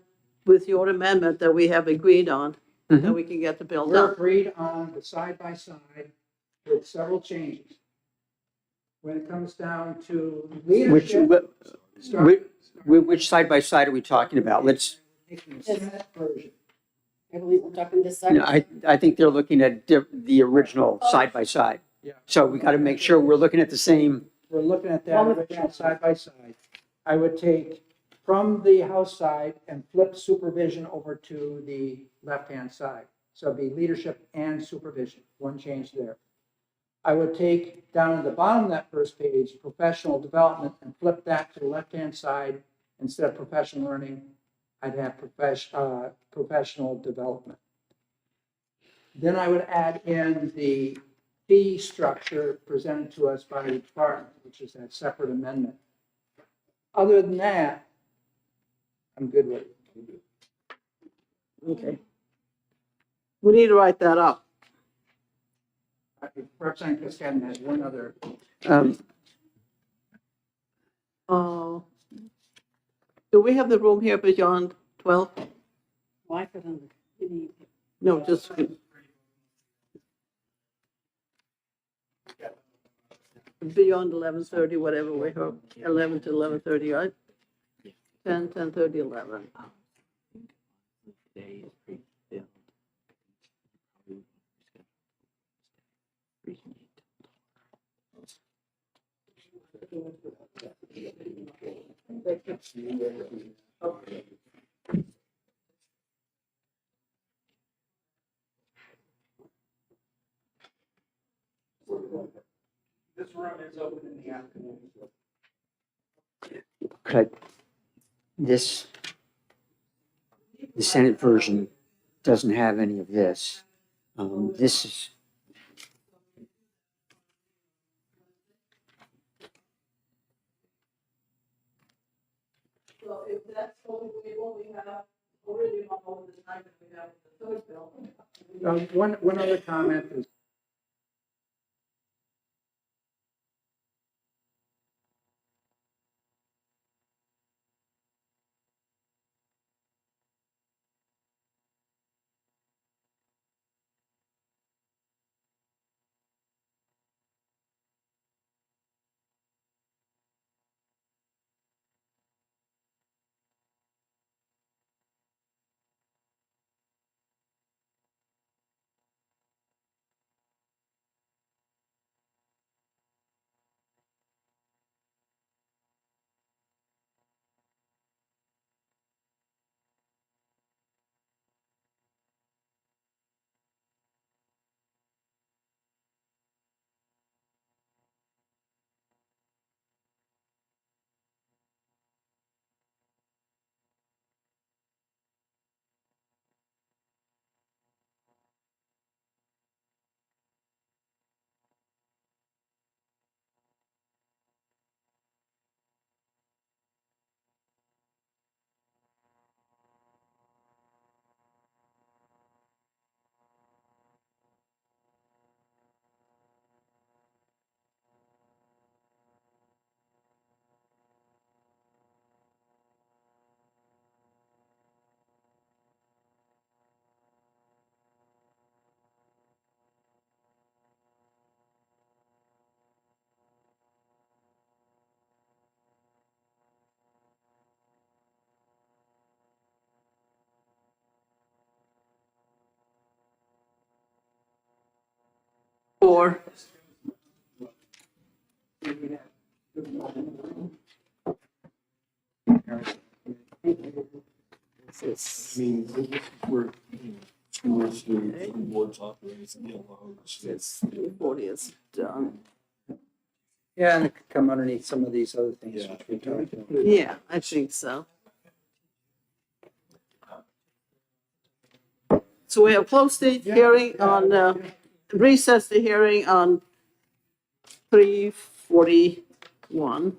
E: with your amendment that we have agreed on, then we can get the bill
C: We're
E: done.
C: agreed on the side by side with several changes. When it comes down to leadership.
F: Which side by side are we talking about? Let's,
C: Making the Senate version.
J: I believe we're talking this
F: you know,
J: side.
F: I think they're looking at the original side by side.
C: Yeah.
F: So we got to make sure we're looking at the same.
C: We're looking at that original side by side. I would take from the House side and flip supervision over to the left-hand side. So it'd be leadership and supervision, one change there. I would take down at the bottom of that first page, professional development, and flip that to the left-hand side. Instead of professional learning, I'd have professional development. Then I would add in the fee structure presented to us by the department, which is that separate amendment. Other than that, I'm good with it.
E: Okay. We need to write that up.
C: Representative Cascaden has one other.
E: Do we have the room here beyond 12?
J: Why put on the,
E: No, just, beyond 11:30, whatever we have, 11 to 11:30, right? 10, 10:30, 11.
C: This room is open in the afternoon.
F: The Senate version doesn't have any of this. This is,
E: So if that's what we have, already on all the time that we have the third bill.
C: One other comment is
E: Or,
K: I mean, we're
E: It's 340 is done.
C: Yeah, and it could come underneath some of these other things which we talked about.
E: Yeah, I think so. So we have closed the hearing on, recess the hearing on 341.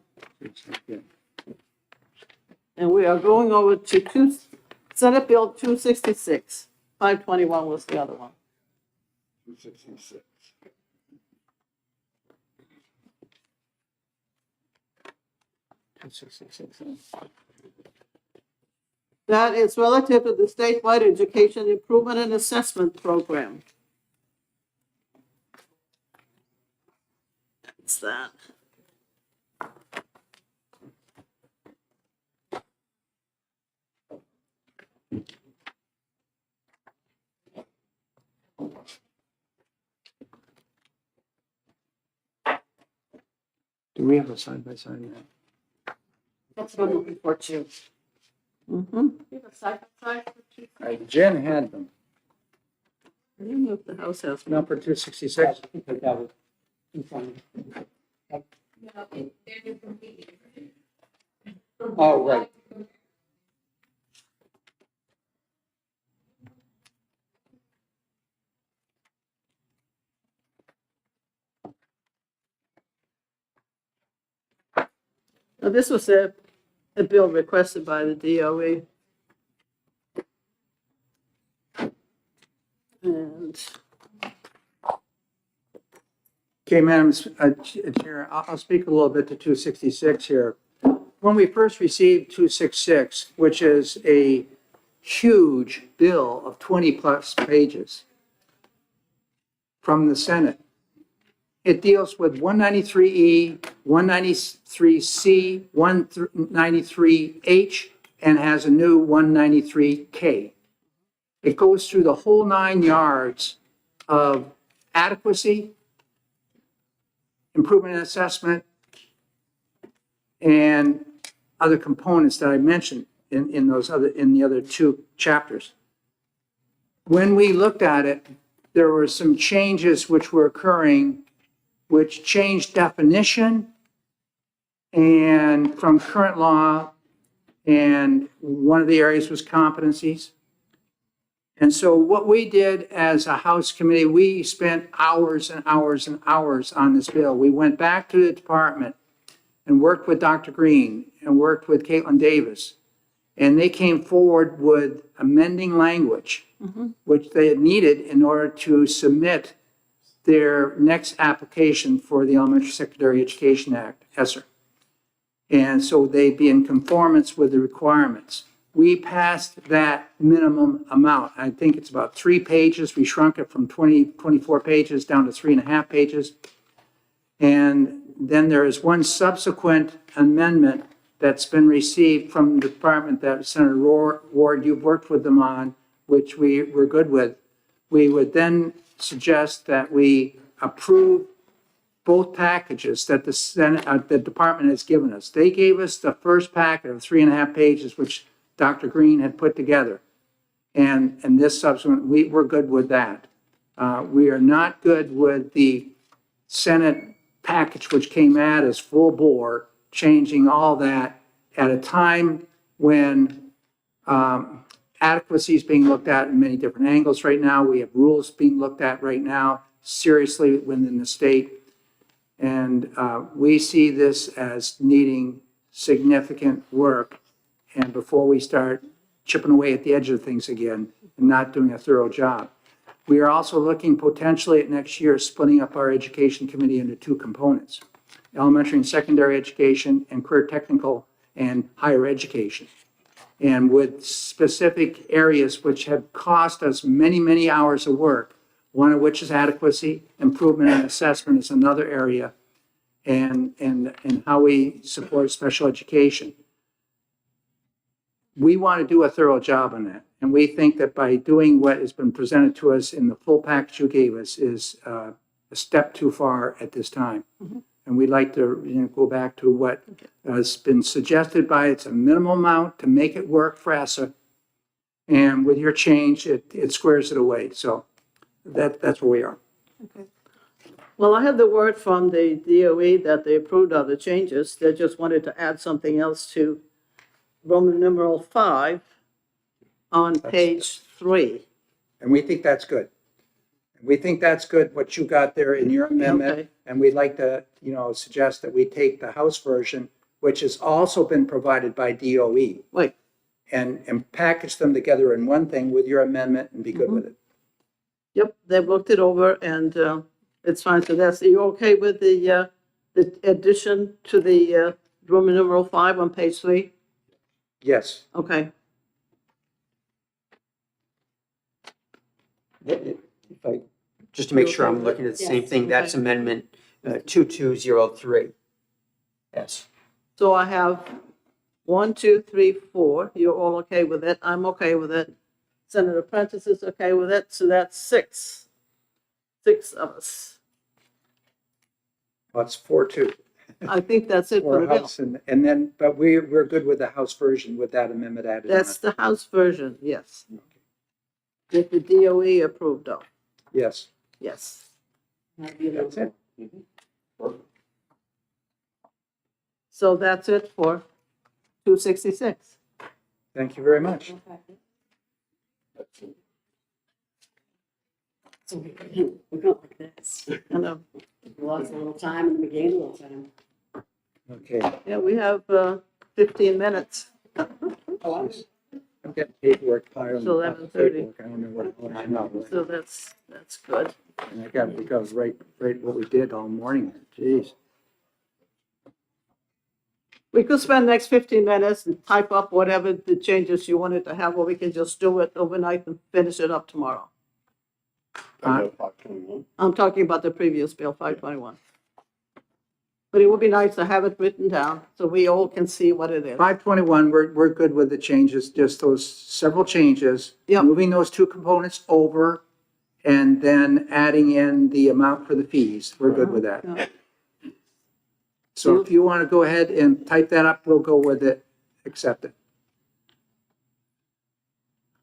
E: And we are going over to Senate Bill 266. 521 was the other one.
G: 266.
E: That is relative to the statewide education improvement and assessment program. It's that.
C: Do we have a side-by-side now?
J: That's what I'm looking for too.
E: Mm-hmm.
J: You have a side by side for two?
C: Jen had them.
E: I don't know if the House has one.
C: Number 266. Oh, right.
E: Now, this was a bill requested by the DOE. And
C: Okay, Madam Chair, I'll speak a little bit to 266 here. When we first received 266, which is a huge bill of 20-plus pages from the Senate, it deals with 193E, 193C, 193H, and has a new 193K. It goes through the whole 9 yards of adequacy, improvement and assessment, and other components that I mentioned in the other two chapters. When we looked at it, there were some changes which were occurring, which changed definition and from current law, and one of the areas was competencies. And so what we did as a House committee, we spent hours and hours and hours on this bill. We went back to the department and worked with Dr. Green and worked with Caitlin Davis. And they came forward with amending language, which they had needed in order to submit their next application for the Elementary Secondary Education Act, ESSER. And so they'd be in conformance with the requirements. We passed that minimum amount. I think it's about 3 pages. We shrunk it from 24 pages down to 3.5 pages. And then there is one subsequent amendment that's been received from the department that Senator Ward, you've worked with them on, which we were good with. We would then suggest that we approve both packages that the Senate, the department has given us. They gave us the first packet of 3.5 pages, which Dr. Green had put together. And this subsequent, we're good with that. We are not good with the Senate package, which came out as full bore, changing all that at a time when adequacy is being looked at in many different angles right now. We have rules being looked at right now seriously within the state. And we see this as needing significant work. And before we start chipping away at the edge of things again and not doing a thorough job. We are also looking potentially at next year splitting up our education committee into 2 components, elementary and secondary education and career technical and higher education. And with specific areas which have cost us many, many hours of work, one of which is adequacy, improvement and assessment is another area, and how we support special education. We want to do a thorough job on that. And we think that by doing what has been presented to us in the full package you gave us is a step too far at this time. And we'd like to go back to what has been suggested by it's a minimum amount to make it work for ESSA. And with your change, it squares it away. So that's where we are.
E: Well, I have the word from the DOE that they approved of the changes. They just wanted to add something else to Roman numeral 5 on page 3.
C: And we think that's good. We think that's good, what you got there in your amendment.
E: Okay.
C: And we'd like to, suggest that we take the House version, which has also been provided by DOE,
E: Wait,
C: and package them together in one thing with your amendment and be good with it.
E: yep, they've looked it over and it's fine. So that's, are you okay with the addition to the Roman numeral 5 on page 3?
C: Yes.
E: Okay.
F: If I, just to make sure I'm looking at the same
J: Yes,
F: thing, that's
E: okay.
F: amendment 2203. Yes.
E: So I have 1, 2, 3, 4. You're all okay with it. I'm okay with it. Senator Prentice is okay with it. So that's 6. 6 of us.
C: Well, it's 4-2
E: I think that's it for
C: for
E: the bill.
C: House. And then, but we're good with the House version with that amendment added on
E: That's
C: it.
E: the House version, yes. That the DOE approved of,
C: Yes,
E: yes.
C: that's it.
E: So that's it for 266.
C: Thank you very much.
J: So we're going like this.
E: And,
J: We lost a little time and we gained a little time.
C: Okay.
E: yeah, we have 15 minutes.
C: I'm getting paperwork piled.
E: Till 11:30.
C: I don't know what I know.
E: So that's good.
C: And I got, because right what we did all morning. Jeez.
E: We could spend the next 15 minutes and type up whatever the changes you wanted to have, or we can just do it overnight and finish it up tomorrow.
G: I have 521.
E: I'm talking about the previous bill, 521. But it would be nice to have it written down so we all can see what it is.
C: 521, we're good with the changes, just those several changes.
E: Yep.
C: Moving those two components over and then adding in the amount for the fees. We're good with that.
E: Yeah.
C: So if you want to go ahead and type that up, we'll go with it, accept it.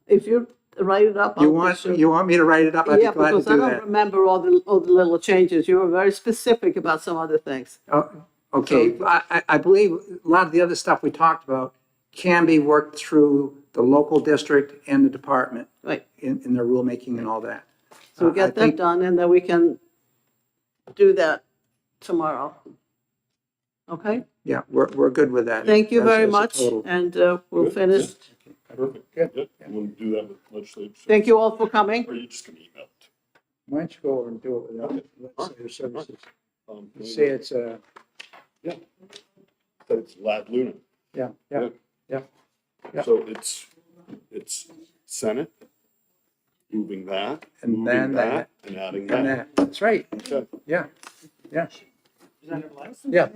E: If you write it up,
C: You
E: I'll be
C: want,
E: sure.
C: you want me to write it up? I'd be
E: Yeah,
C: glad to
E: because I
C: do
E: don't
C: that.
E: remember all the little changes. You were very specific about some other things.
C: Oh, okay, I believe a lot of the other stuff we talked about can be worked through the local district and the department
E: Right.
C: in their rulemaking and all that.
E: So we
C: I
E: get that
C: think-
E: done and then we can do that tomorrow. Okay?
C: Yeah, we're good with that.
E: Thank you
C: as-
E: very
C: as a
E: much
C: total.
E: and we'll
G: Good.
E: finish.
G: Perfect.
C: Good.
G: I'm going to do that with legislative.
E: Thank you all for coming.
G: Or are you just going to email it?
C: Why don't you go over and do it without
G: Okay.
C: legislative services?
G: Can
C: Say it's,
G: that it's Lad Luna.
C: yeah. Yeah.
G: So it's Senate, moving that,
C: And
G: moving
C: then
G: that, and adding
C: And
G: that.
C: that's right,
G: Okay.
C: yeah, yeah. Yeah.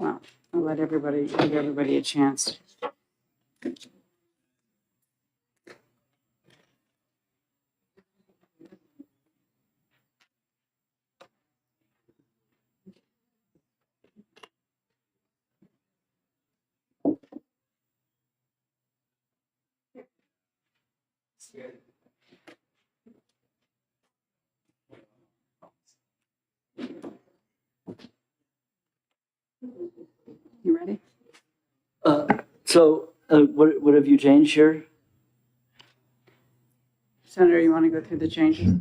A: Well, I'll let everybody, give everybody a chance. You ready?
D: What have you changed here?
A: Senator, you want to go through the changes?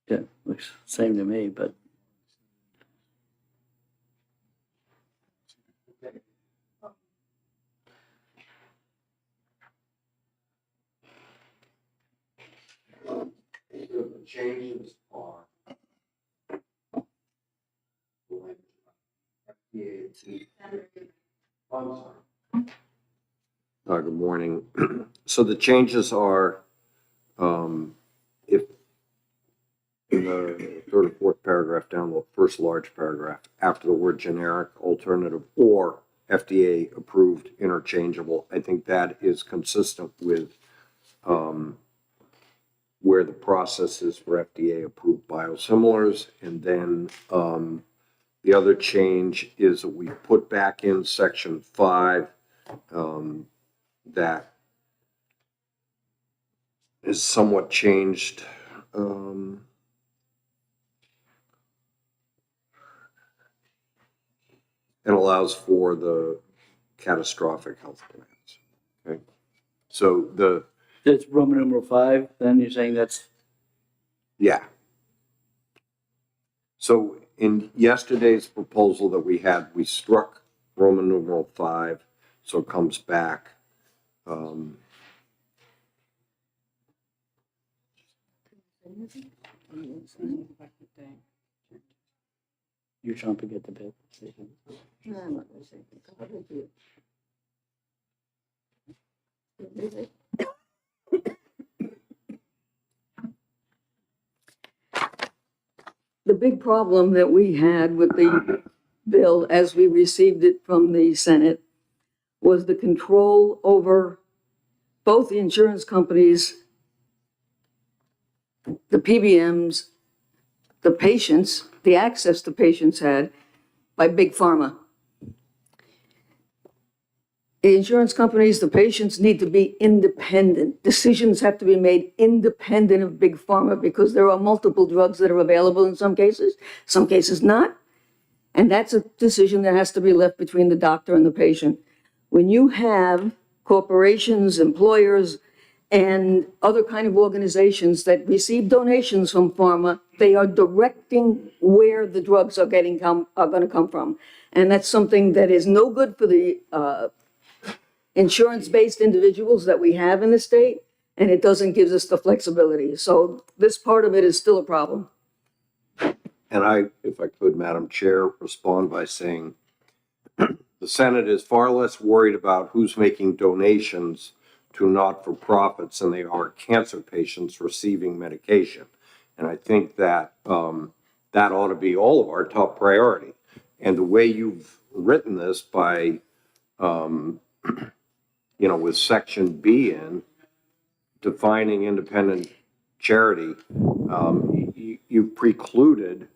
D: Yeah, looks same to me, but.
L: The changes are. Good morning. So the changes are, if in the third or fourth paragraph down, the first large paragraph, after the word generic, alternative, or FDA approved interchangeable, I think that is consistent with where the process is for FDA approved biosimilars. And then the other change is that we put back in section 5 that is somewhat changed. And allows for the catastrophic health plans. Okay, so
D: That's Roman numeral 5, then you're saying that's,
L: yeah. So in yesterday's proposal that we had, we struck Roman numeral 5, so it comes back.
D: you're chomping at the bit.
B: The big problem that we had with the bill as we received it from the Senate was the control over both the insurance companies, the PBMs, the patients, the access the patients had by Big Pharma. The insurance companies, the patients need to be independent. Decisions have to be made independent of Big Pharma because there are multiple drugs that are available in some cases not. And that's a decision that has to be left between the doctor and the patient. When you have corporations, employers, and other kind of organizations that receive donations from pharma, they are directing where the drugs are going to come from. And that's something that is no good for the insurance-based individuals that we have in the state, and it doesn't give us the flexibility. So this part of it is still a problem.
L: And I, if I could, Madam Chair, respond by saying the Senate is far less worried about who's making donations to not-for-profits than they are cancer patients receiving medication. And I think that that ought to be all of our top priority. And the way you've written this by, with section B in, defining independent charity, you precluded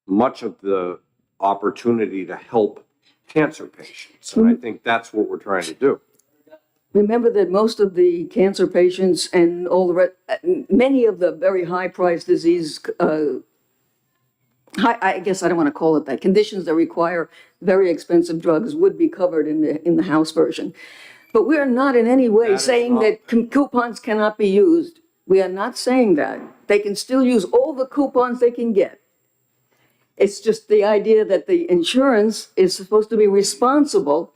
L: much of the opportunity to help cancer patients. And I think that's what we're trying to do.
B: Remember that most of the cancer patients and many of the very high-priced disease, I guess I don't want to call it that, conditions that require very expensive drugs would be covered in the House version. But we are not in any way saying that coupons cannot be used. We are not saying that. They can still use all the coupons they can get. It's just the idea that the insurance is supposed to be responsible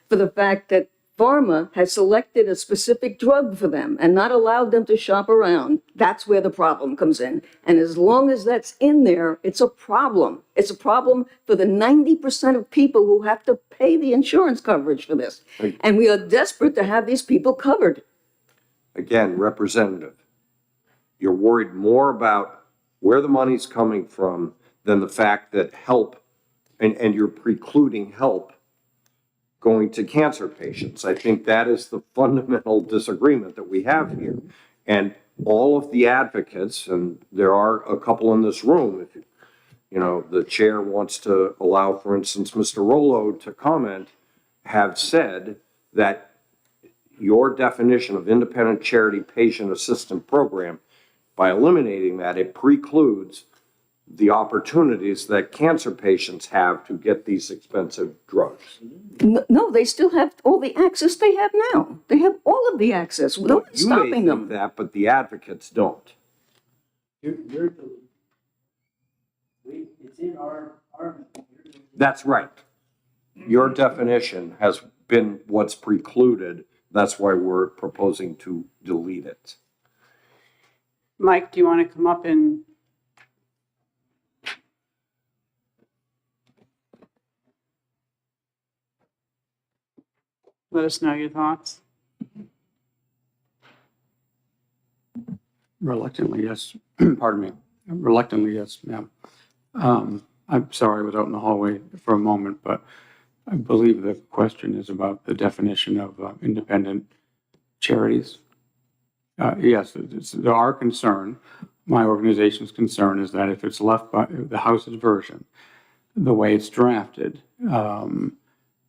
B: for the fact that pharma has selected a specific drug for them and not allowed them to shop around, that's where the problem comes in. And as long as that's in there, it's a problem. It's a problem for the 90% of people who have to pay the insurance coverage for this. And we are desperate to have these people covered.
L: Again, Representative, you're worried more about where the money's coming from than the fact that help, and you're precluding help going to cancer patients. I think that is the fundamental disagreement that we have here. And all of the advocates, and there are a couple in this room, if you know, the chair wants to allow, for instance, Mr. Rollo to comment, have said that your definition of independent charity patient assistance program, by eliminating that, it precludes the opportunities that cancer patients have to get these expensive drugs.
B: No, they still have all the access they have now. They have all of the access. Nobody's
L: You may
B: stopping
L: think
B: them.
L: that, but the advocates don't.
D: It's in our.
L: That's right. Your definition has been what's precluded. That's why we're proposing to delete it.
A: Mike, do you want to come up and? Let us know your thoughts.
M: Reluctantly, yes. Pardon me. Reluctantly, yes, ma'am. I'm sorry I was out in the hallway for a moment, but I believe the question is about the definition of independent charities. Yes, our concern, my organization's concern, is that if it's left by the House's version, the way it's drafted,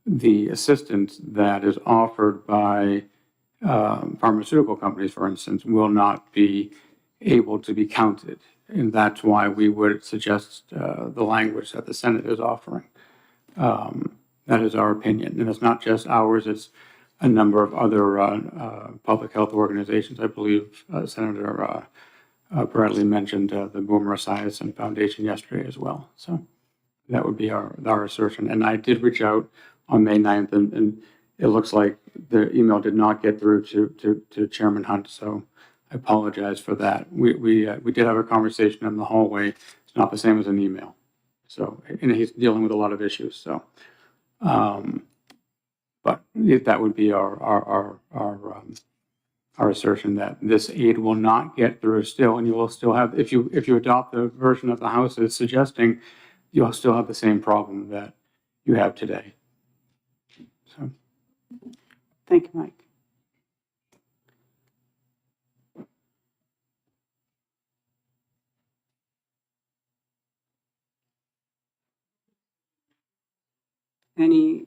M: the assistance that is offered by pharmaceutical companies, for instance, will not be able to be counted. And that's why we would suggest the language that the Senate is offering. That is our opinion. And it's not just ours, it's a number of other public health organizations. I believe Senator Bradley mentioned the Boomer Esiason Foundation yesterday as well. So that would be our assertion. And I did reach out on May 9th, and it looks like the email did not get through to Chairman Hunt, so I apologize for that. We did have a conversation in the hallway. It's not the same as an email. So, and he's dealing with a lot of issues, so. But that would be our assertion that this aid will not get through still, and you will still have, if you adopt the version of the House is suggesting, you'll still have the same problem that you have today. So.
A: Thank you, Mike. Any?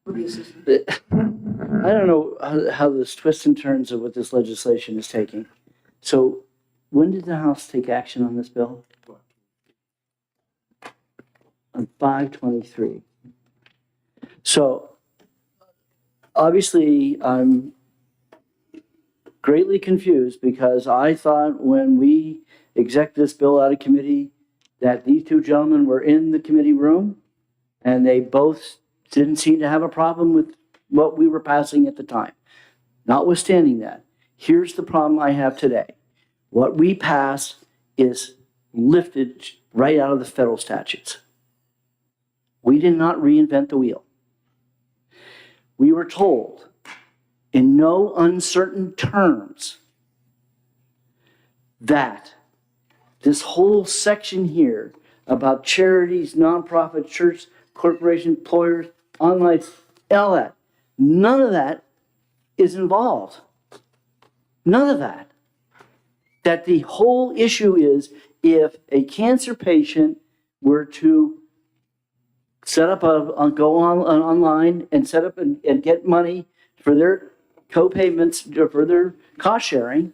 D: I don't know how this twists and turns of what this legislation is taking. So when did the House take action on this bill? On 5/23. So obviously I'm greatly confused because I thought when we exec this bill out of committee that these two gentlemen were in the committee room and they both didn't seem to have a problem with what we were passing at the time. Notwithstanding that, here's the problem I have today. What we passed is lifted right out of the federal statutes. We did not reinvent the wheel. We were told in no uncertain terms that this whole section here about charities, nonprofit, church, corporation, employers, online, all that, none of that is involved. None of that. That the whole issue is if a cancer patient were to set up go online and set up and get money for their co-payments, for their cost sharing,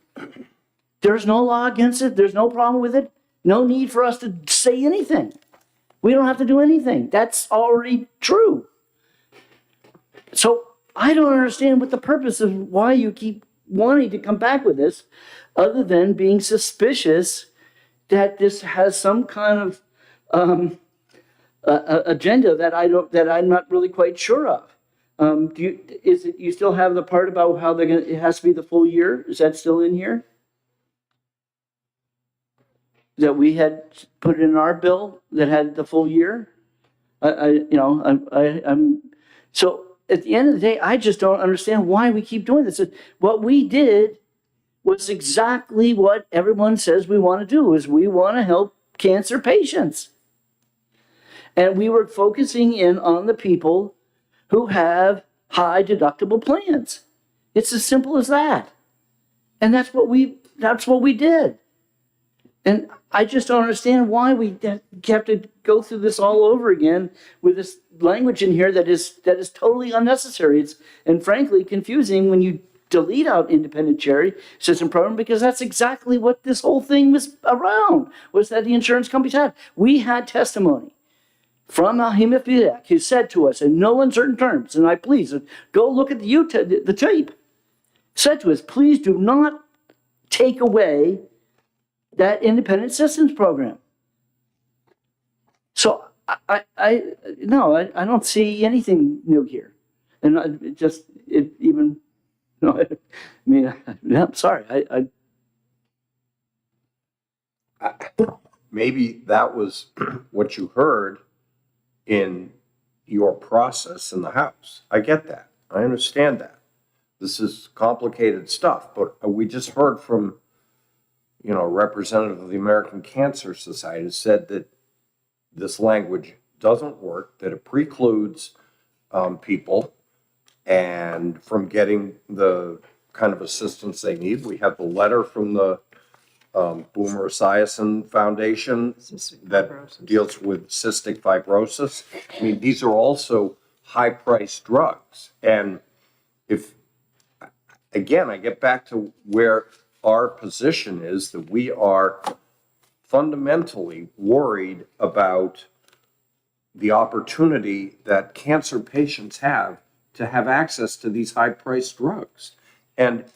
D: there's no law against it. There's no problem with it. No need for us to say anything. We don't have to do anything. That's already true. So I don't understand what the purpose of why you keep wanting to come back with this, other than being suspicious that this has some kind of agenda that I'm not really quite sure of. You still have the part about how it has to be the full year? Is that still in here? That we had put in our bill that had the full year? So at the end of the day, I just don't understand why we keep doing this. What we did was exactly what everyone says we want to do, is we want to help cancer patients. And we were focusing in on the people who have high deductible plans. It's as simple as that. And that's what we did. And I just don't understand why we have to go through this all over again with this language in here that is totally unnecessary. And frankly confusing when you delete out independent charity system program, because that's exactly what this whole thing was around, was that the insurance companies had. We had testimony from a hemophiliac who said to us in no uncertain terms, and I please go look at the tape, said to us, please do not take away that independent assistance program. So I don't see anything new here. And I'm sorry.
L: Maybe that was what you heard in your process in the House. I get that. I understand that. This is complicated stuff, but we just heard from, a representative of the American Cancer Society said that this language doesn't work, that it precludes people and from getting the kind of assistance they need. We have the letter from the Boomer Esiason Foundation that deals with cystic fibrosis. I mean, these are also high-priced drugs. And again, I get back to where our position is, that we are fundamentally worried about the opportunity that cancer patients have to have access to these high-priced drugs. And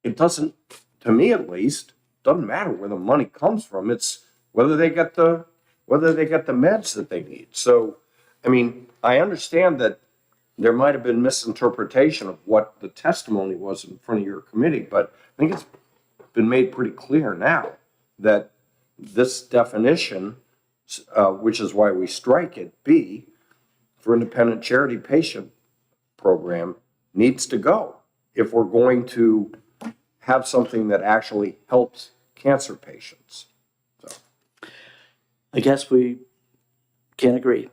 L: it doesn't, to me at least, doesn't matter where the money comes from. It's whether they get the meds that they need. So, I mean, I understand that there might have been misinterpretation of what the testimony was in front of your committee, but I think it's been made pretty clear now that this definition, which is why we strike it, B, for independent charity patient program, needs to go if we're going to have something that actually helps cancer patients. So,
D: I guess we can't agree.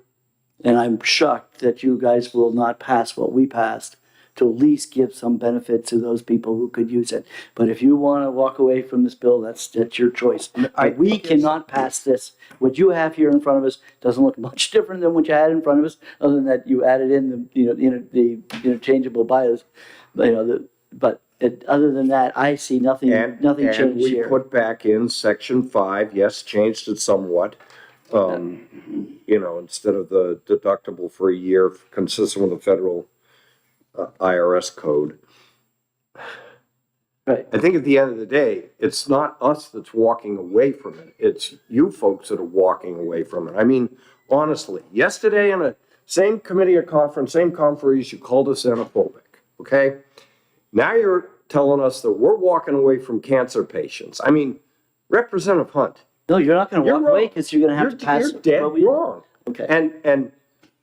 D: And I'm shocked that you guys will not pass what we passed to at least give some benefit to those people who could use it. But if you want to walk away from this bill, that's your choice. We cannot pass this. What you have here in front of us doesn't look much different than what you had in front of us, other than that you added in the interchangeable bios. But other than that, I see nothing changed here.
L: And we put back in section 5, yes, changed it somewhat. Instead of the deductible for a year, consistent with the federal IRS code.
D: Right.
L: I think at the end of the day, it's not us that's walking away from it. It's you folks that are walking away from it. I mean, honestly, yesterday in a same committee or conference, same conference, you called us xenophobic, okay? Now you're telling us that we're walking away from cancer patients. I mean, Representative Hunt.
D: No, you're not going to walk away because you're going to have to pass.
L: You're dead wrong.
D: Okay.
L: And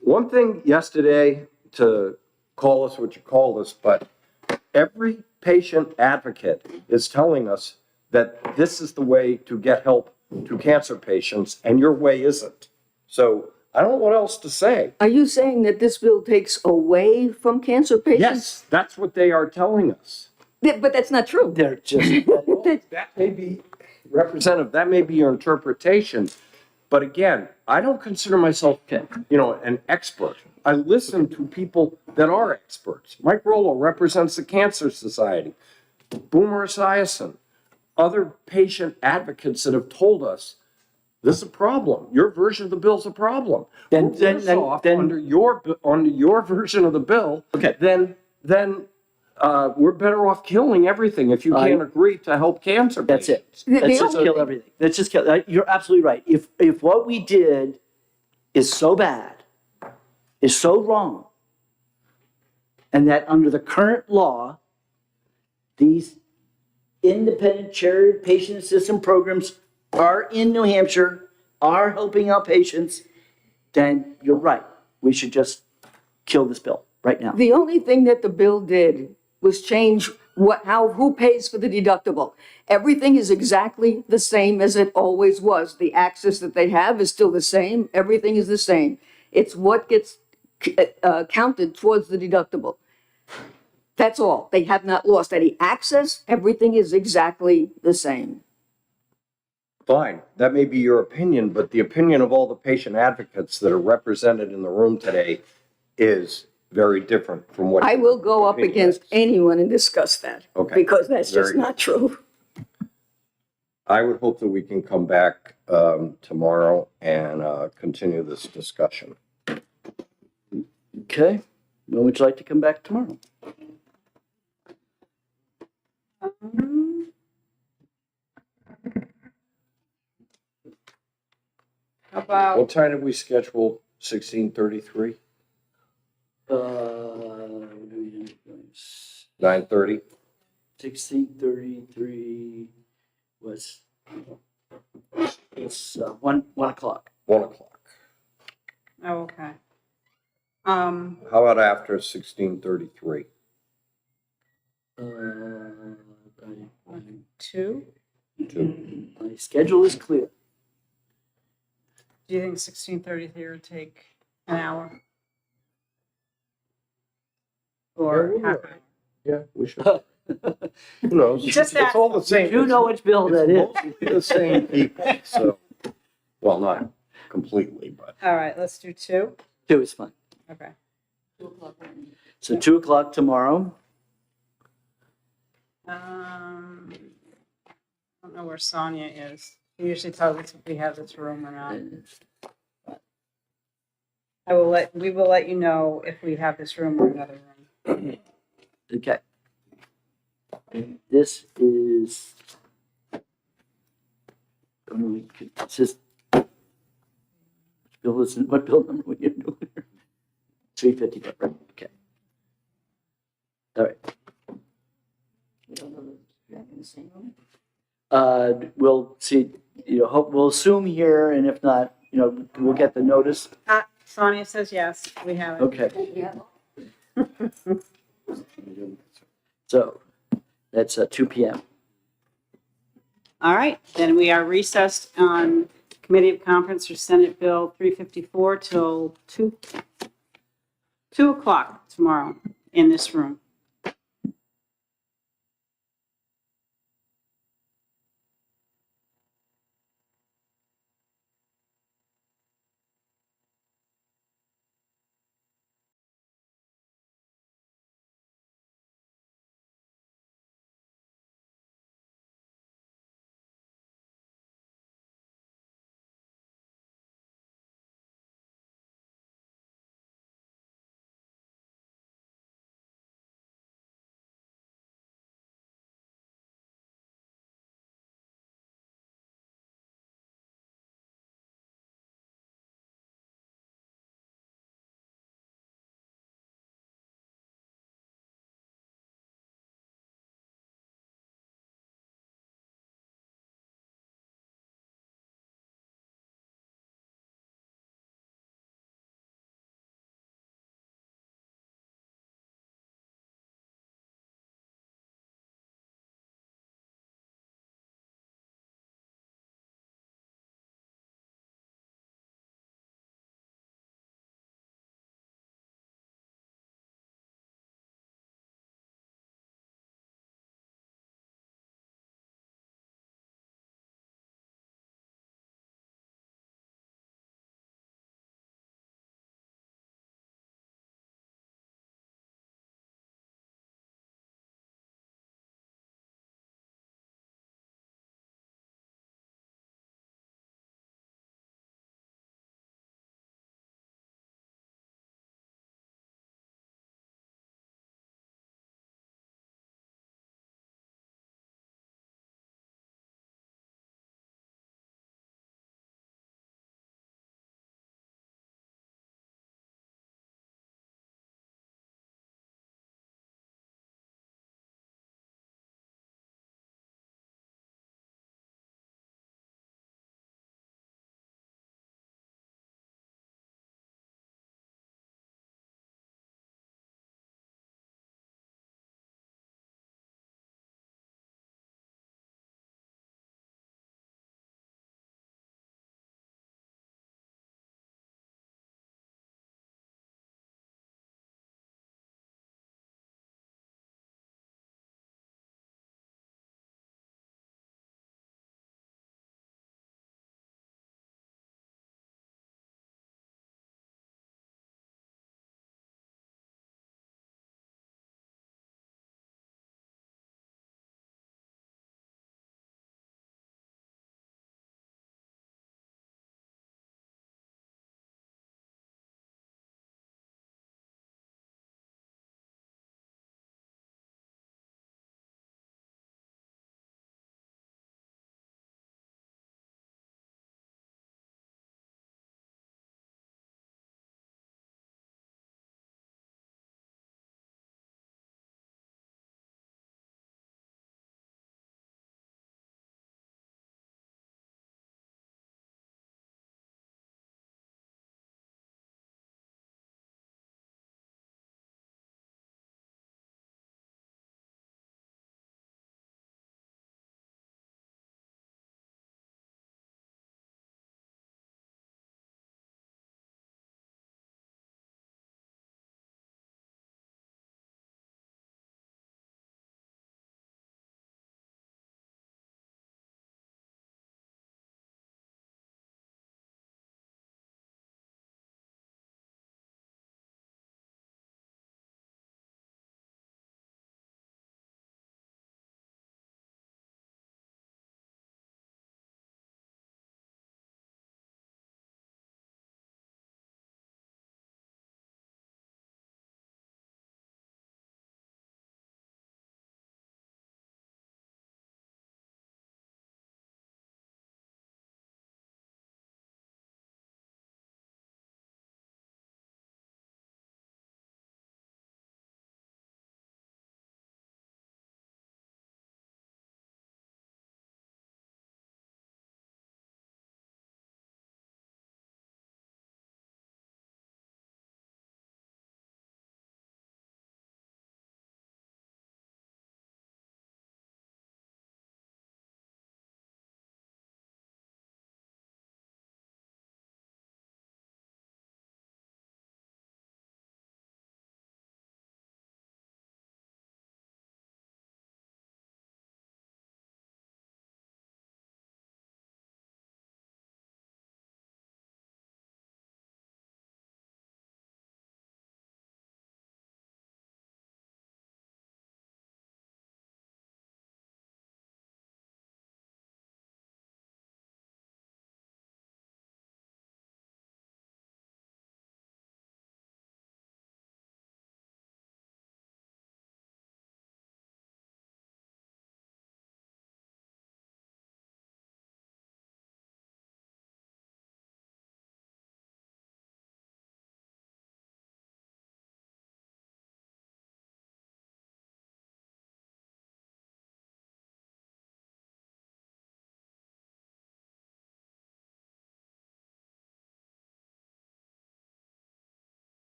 L: one thing yesterday, to call us what you called us, but every patient advocate is telling us that this is the way to get help to cancer patients, and your way isn't. So I don't know what else to say.
B: Are you saying that this bill takes away from cancer patients?
L: Yes, that's what they are telling us.
B: But that's not true.
D: They're just.
L: That may be, Representative, that may be your interpretation. But again, I don't consider myself, an expert. I listen to people that are experts. Mike Rollo represents the Cancer Society. Boomer Esiason, other patient advocates that have told us this is a problem. Your version of the bill is a problem.
D: Then
L: under your version of the bill,
D: okay.
L: Then we're better off killing everything if you can't agree to help cancer
D: That's
L: patients.
D: it. Let's just kill everything. Let's just kill. You're absolutely right. If what we did is so bad, is so wrong, and that under the current law, these independent charity patient assistance programs are in New Hampshire, are helping out patients, then you're right. We should just kill this bill right now.
B: The only thing that the bill did was change who pays for the deductible. Everything is exactly the same as it always was. The access that they have is still the same. Everything is the same. It's what gets counted towards the deductible. That's all. They have not lost any access. Everything is exactly the same.
L: Fine, that may be your opinion, but the opinion of all the patient advocates that are represented in the room today is very different from what.
B: I will go up
L: opinion
B: against
L: is.
B: anyone and discuss that.
L: Okay.
B: Because that's
L: Very
B: just
L: good.
B: not true.
L: I would hope that we can come back tomorrow and continue this discussion.
D: Okay, when would you like to come back tomorrow?
A: How about,
L: What time did we schedule 16:33? 9:30?
D: 16:33 was, it's 1 o'clock.
L: 1 o'clock.
A: oh, okay.
L: How about after 16:33?
A: Two?
D: My schedule is clear.
A: Do you think 16:33 would take an hour? Or half an hour?
L: Yeah, we should. Who knows?
A: Just
L: It's all the same.
D: You know which bill that
L: It's
D: is.
L: mostly the same people, so, well, not completely, but.
A: All right, let's do 2.
D: 2 is fine.
A: Okay.
D: So 2 o'clock tomorrow.
A: I don't know where Sonia is. She usually tells us if we have this room or not. We will let you know if we have this room or another room.
D: Okay. This is. It's just. What bill number were you doing? 355, right, okay. All right. We'll see, we'll assume here, and if not, we'll get the notice.
A: Sonia says yes, we have it.
D: Okay. So, that's 2 PM.
A: All right, then we are recessed on Committee of Conference for Senate Bill 354 till 2 o'clock tomorrow in this room.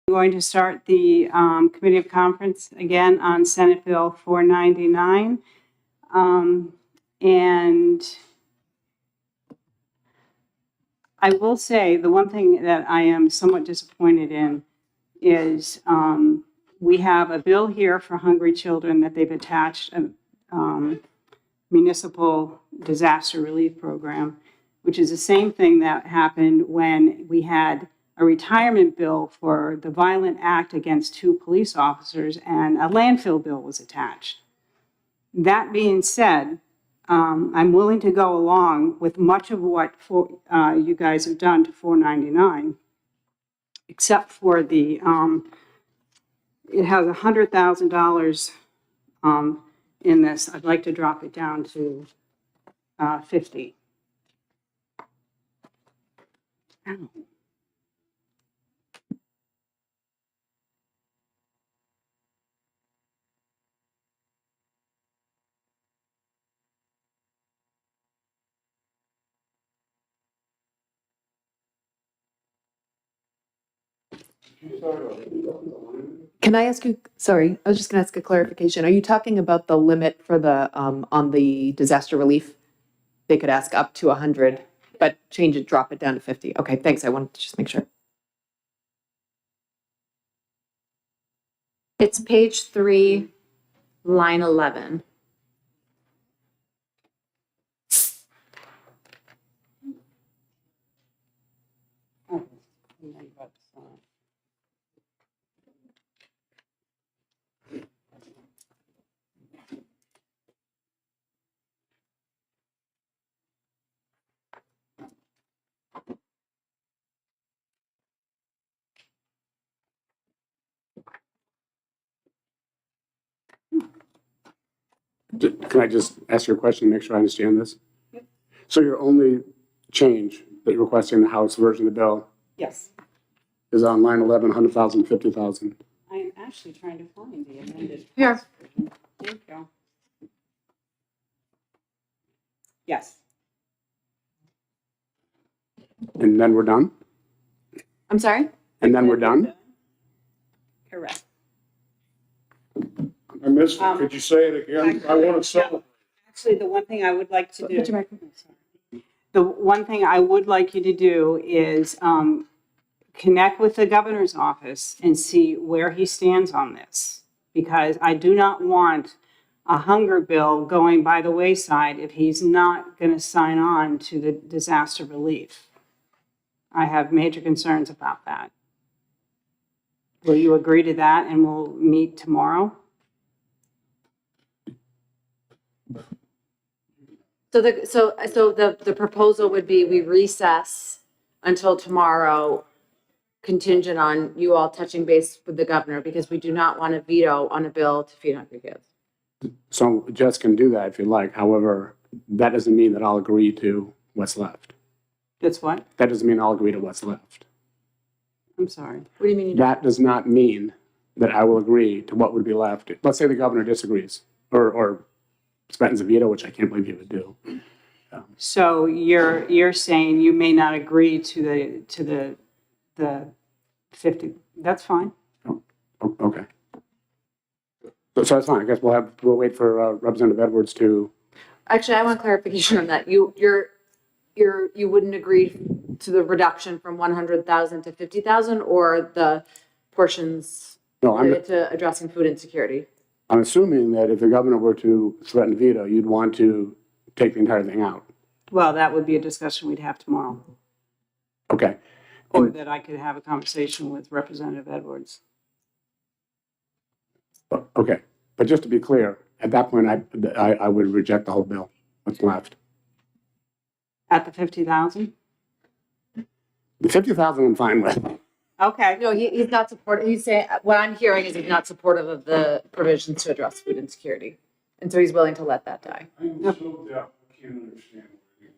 A: I'm going to start the Committee of Conference again on Senate Bill 499. And I will say, the one thing that I am somewhat disappointed in is we have a bill here for hungry children that they've attached a municipal disaster relief program, which is the same thing that happened when we had a retirement bill for the violent act against 2 police officers, and a landfill bill was attached. That being said, I'm willing to go along with much of what you guys have done to 499, except for the, it has $100,000 in this. I'd like to drop it down to 50. Ow.
N: Can I ask you, sorry, I was just gonna ask a clarification. Are you talking about the limit for the, on the disaster relief? They could ask up to 100, but change it, drop it down to 50. Okay, thanks. I wanted to just make sure.
I: It's page 3, line 11.
K: Can I just ask you a question to make sure I understand this? So your only change that you're requesting in the House version of the bill
A: Yes.
K: is on line 11, 100,000, 50,000.
A: I am actually trying to find the amended.
I: Here.
A: Thank you. Yes.
K: And then we're done?
I: I'm sorry?
K: And then we're done?
A: Correct.
O: I missed it. Could you say it again? I want to celebrate.
A: Actually, the one thing I would like to do.
I: Put your microphone.
A: The one thing I would like you to do is connect with the governor's office and see where he stands on this. Because I do not want a hunger bill going by the wayside if he's not going to sign on to the disaster relief. I have major concerns about that. Will you agree to that and we'll meet tomorrow?
I: So the proposal would be we recess until tomorrow, contingent on you all touching base with the governor, because we do not want to veto on a bill to feed hungry kids.
K: So Jess can do that if you like. However, that doesn't mean that I'll agree to what's left.
A: That's what?
K: That doesn't mean I'll agree to what's left.
A: I'm sorry.
I: What do you mean?
K: That does not mean that I will agree to what would be left. Let's say the governor disagrees or threatens a veto, which I can't believe he would do.
A: So you're saying you may not agree to the 50, that's fine.
K: Okay. So that's fine. I guess we'll wait for Representative Edwards to.
I: Actually, I want clarification on that. You wouldn't agree to the reduction from 100,000 to 50,000, or the portions
K: No,
I: related to addressing food insecurity?
K: I'm assuming that if the governor were to threaten veto, you'd want to take the entire thing out.
A: Well, that would be a discussion we'd have tomorrow,
K: Okay.
A: or that I could have a conversation with Representative Edwards.
K: Okay. But just to be clear, at that point, I would reject the whole bill. What's left?
A: At the 50,000?
K: The 50,000 I'm fine with.
A: Okay.
I: No, he's not supportive. He's saying, what I'm hearing is he's not supportive of the provisions to address food insecurity. And so he's willing to let that die.
O: I'm so deaf, I can't understand what you're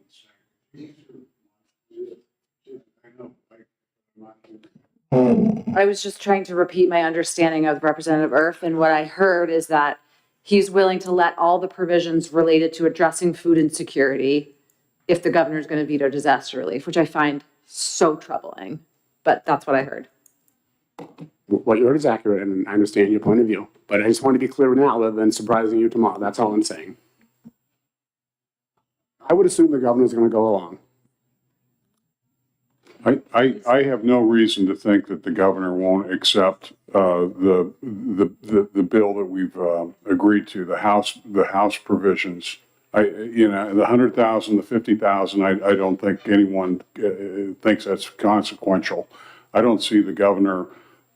O: saying. I know, I'm not.
I: I was just trying to repeat my understanding of Representative Erf, and what I heard is that he's willing to let all the provisions related to addressing food insecurity if the governor's going to veto disaster relief, which I find so troubling, but that's what I heard.
K: what you heard is accurate, and I understand your point of view. But I just want to be clear now rather than surprising you tomorrow. That's all I'm saying. I would assume the governor's going to go along.
O: I have no reason to think that the governor won't accept the bill that we've agreed to, the House provisions. The 100,000, the 50,000, I don't think anyone thinks that's consequential. I don't see the governor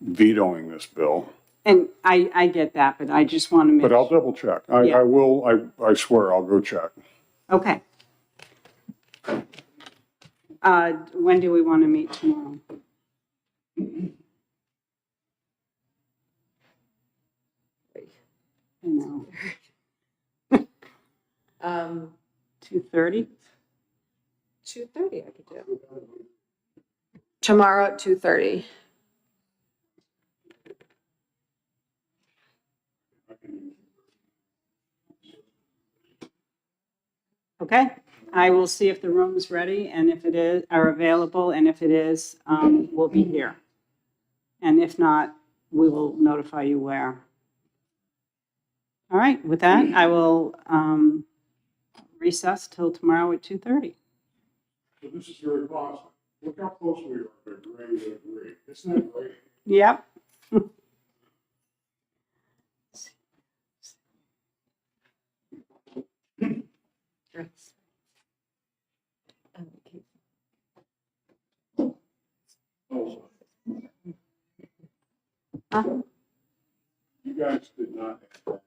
O: vetoing this bill.
A: And I get that, but I just want to make.
O: But I'll double check.
A: Yeah.
O: I swear, I'll go check.
A: Okay. When do we want to meet tomorrow? I know, 2:30?
N: 2:30 I could do. Tomorrow at 2:30.
A: Okay, I will see if the room's ready and if it is, are available, and if it is, we'll be here. And if not, we will notify you where. All right, with that, I will recess till tomorrow at 2:30.
O: So this is very positive. Look how close we are to agreeing to agree. Isn't that great?
A: Yep.
O: You guys did not have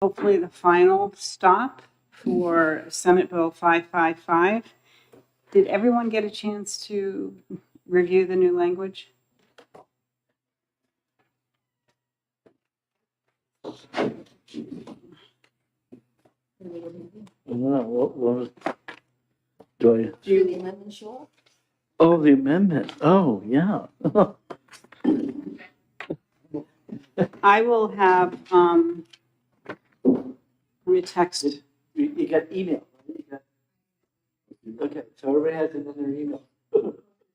A: hopefully the final stop for Senate Bill 555. Did everyone get a chance to review the new language?
D: I don't know, what was, do I,
B: Do the amendment show up?
D: oh, the amendment, oh, yeah.
A: I will have, let me text.
D: You got email, right? You got- Okay, so everybody has it in their email.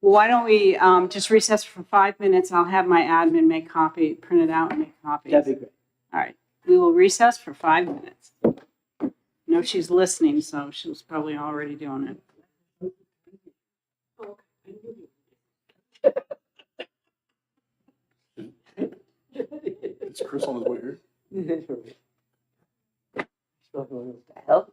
A: Why don't we just recess for 5 minutes? I'll have my admin make copy, print it out and make copies.
D: That'd be great.
A: All right, we will recess for 5 minutes. No, she's listening, so she was probably already doing it.
O: Is Chris on his way here?
D: What the hell?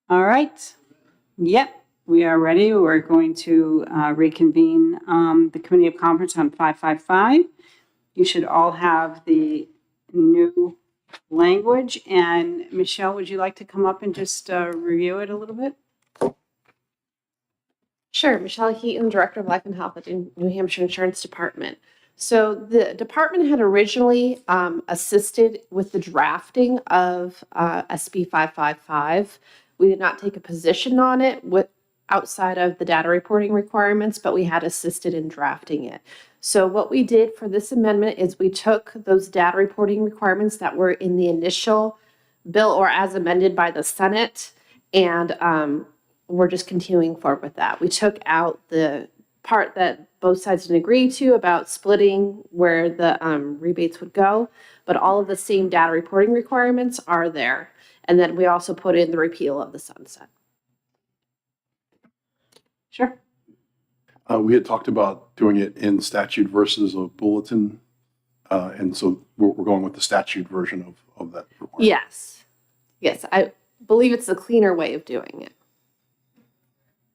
A: All right. Yep, we are ready. We're going to reconvene the committee of conference on 555. You should all have the new language. And Michelle, would you like to come up and just review it a little bit?
P: Sure, Michelle Heaton, Director of Life and Health at the New Hampshire Insurance Department. So the department had originally assisted with the drafting of SB 555. We did not take a position on it outside of the data reporting requirements, but we had assisted in drafting it. So what we did for this amendment is we took those data reporting requirements that were in the initial bill or as amended by the Senate, and we're just continuing forward with that. We took out the part that both sides didn't agree to about splitting where the rebates would go, but all of the same data reporting requirements are there. And then we also put in the repeal of the sunset.
A: Sure.
Q: We had talked about doing it in statute versus a bulletin. And so we're going with the statute version of that requirement.
P: Yes. Yes, I believe it's the cleaner way of doing it.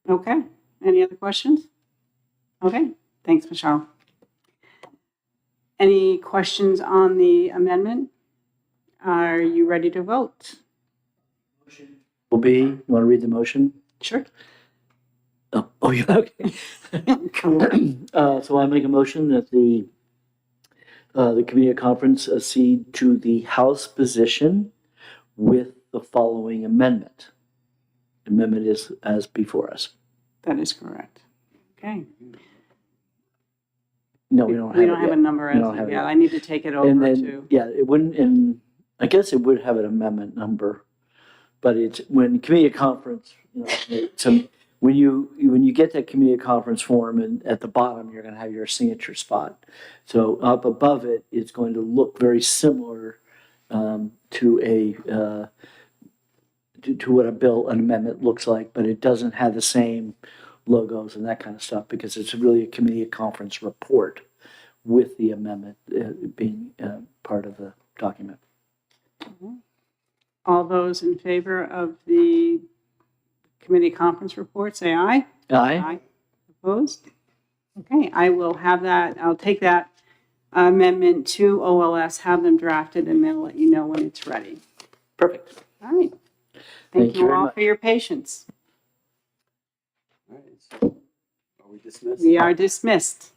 A: Okay. Any other questions? Okay. Thanks, Michelle. Any questions on the amendment? Are you ready to vote?
D: Will be, you want to read the motion?
A: Sure.
D: Oh, yeah, okay. So I make a motion that the committee of conference accede to the House position with the following amendment. Amendment is as before us.
A: That is correct. Okay.
D: No, we don't have it
A: We don't have
D: yet.
A: a number
D: We
A: as
D: don't
A: of
D: have it
A: yet.
D: yet.
A: I need to take it over
D: And then,
A: to,
D: yeah, it wouldn't, and I guess it would have an amendment number, but it's when committee of conference, so when you get that committee of conference form, and at the bottom, you're gonna have your signature spot. So up above it, it's going to look very similar to a to what an amendment looks like, but it doesn't have the same logos and that kind of stuff, because it's really a committee of conference report with the amendment being part of the document.
A: all those in favor of the committee conference report, say aye.
D: Aye.
A: Opposed? Okay, I will have that, I'll take that amendment to OLS, have them drafted, and then let you know when it's ready.
D: Perfect.
A: All right.
D: Thank
A: Thank
D: you
A: you
D: very
A: all
D: much.
A: for your patience.
F: All right. Are we dismissed?
A: We are dismissed.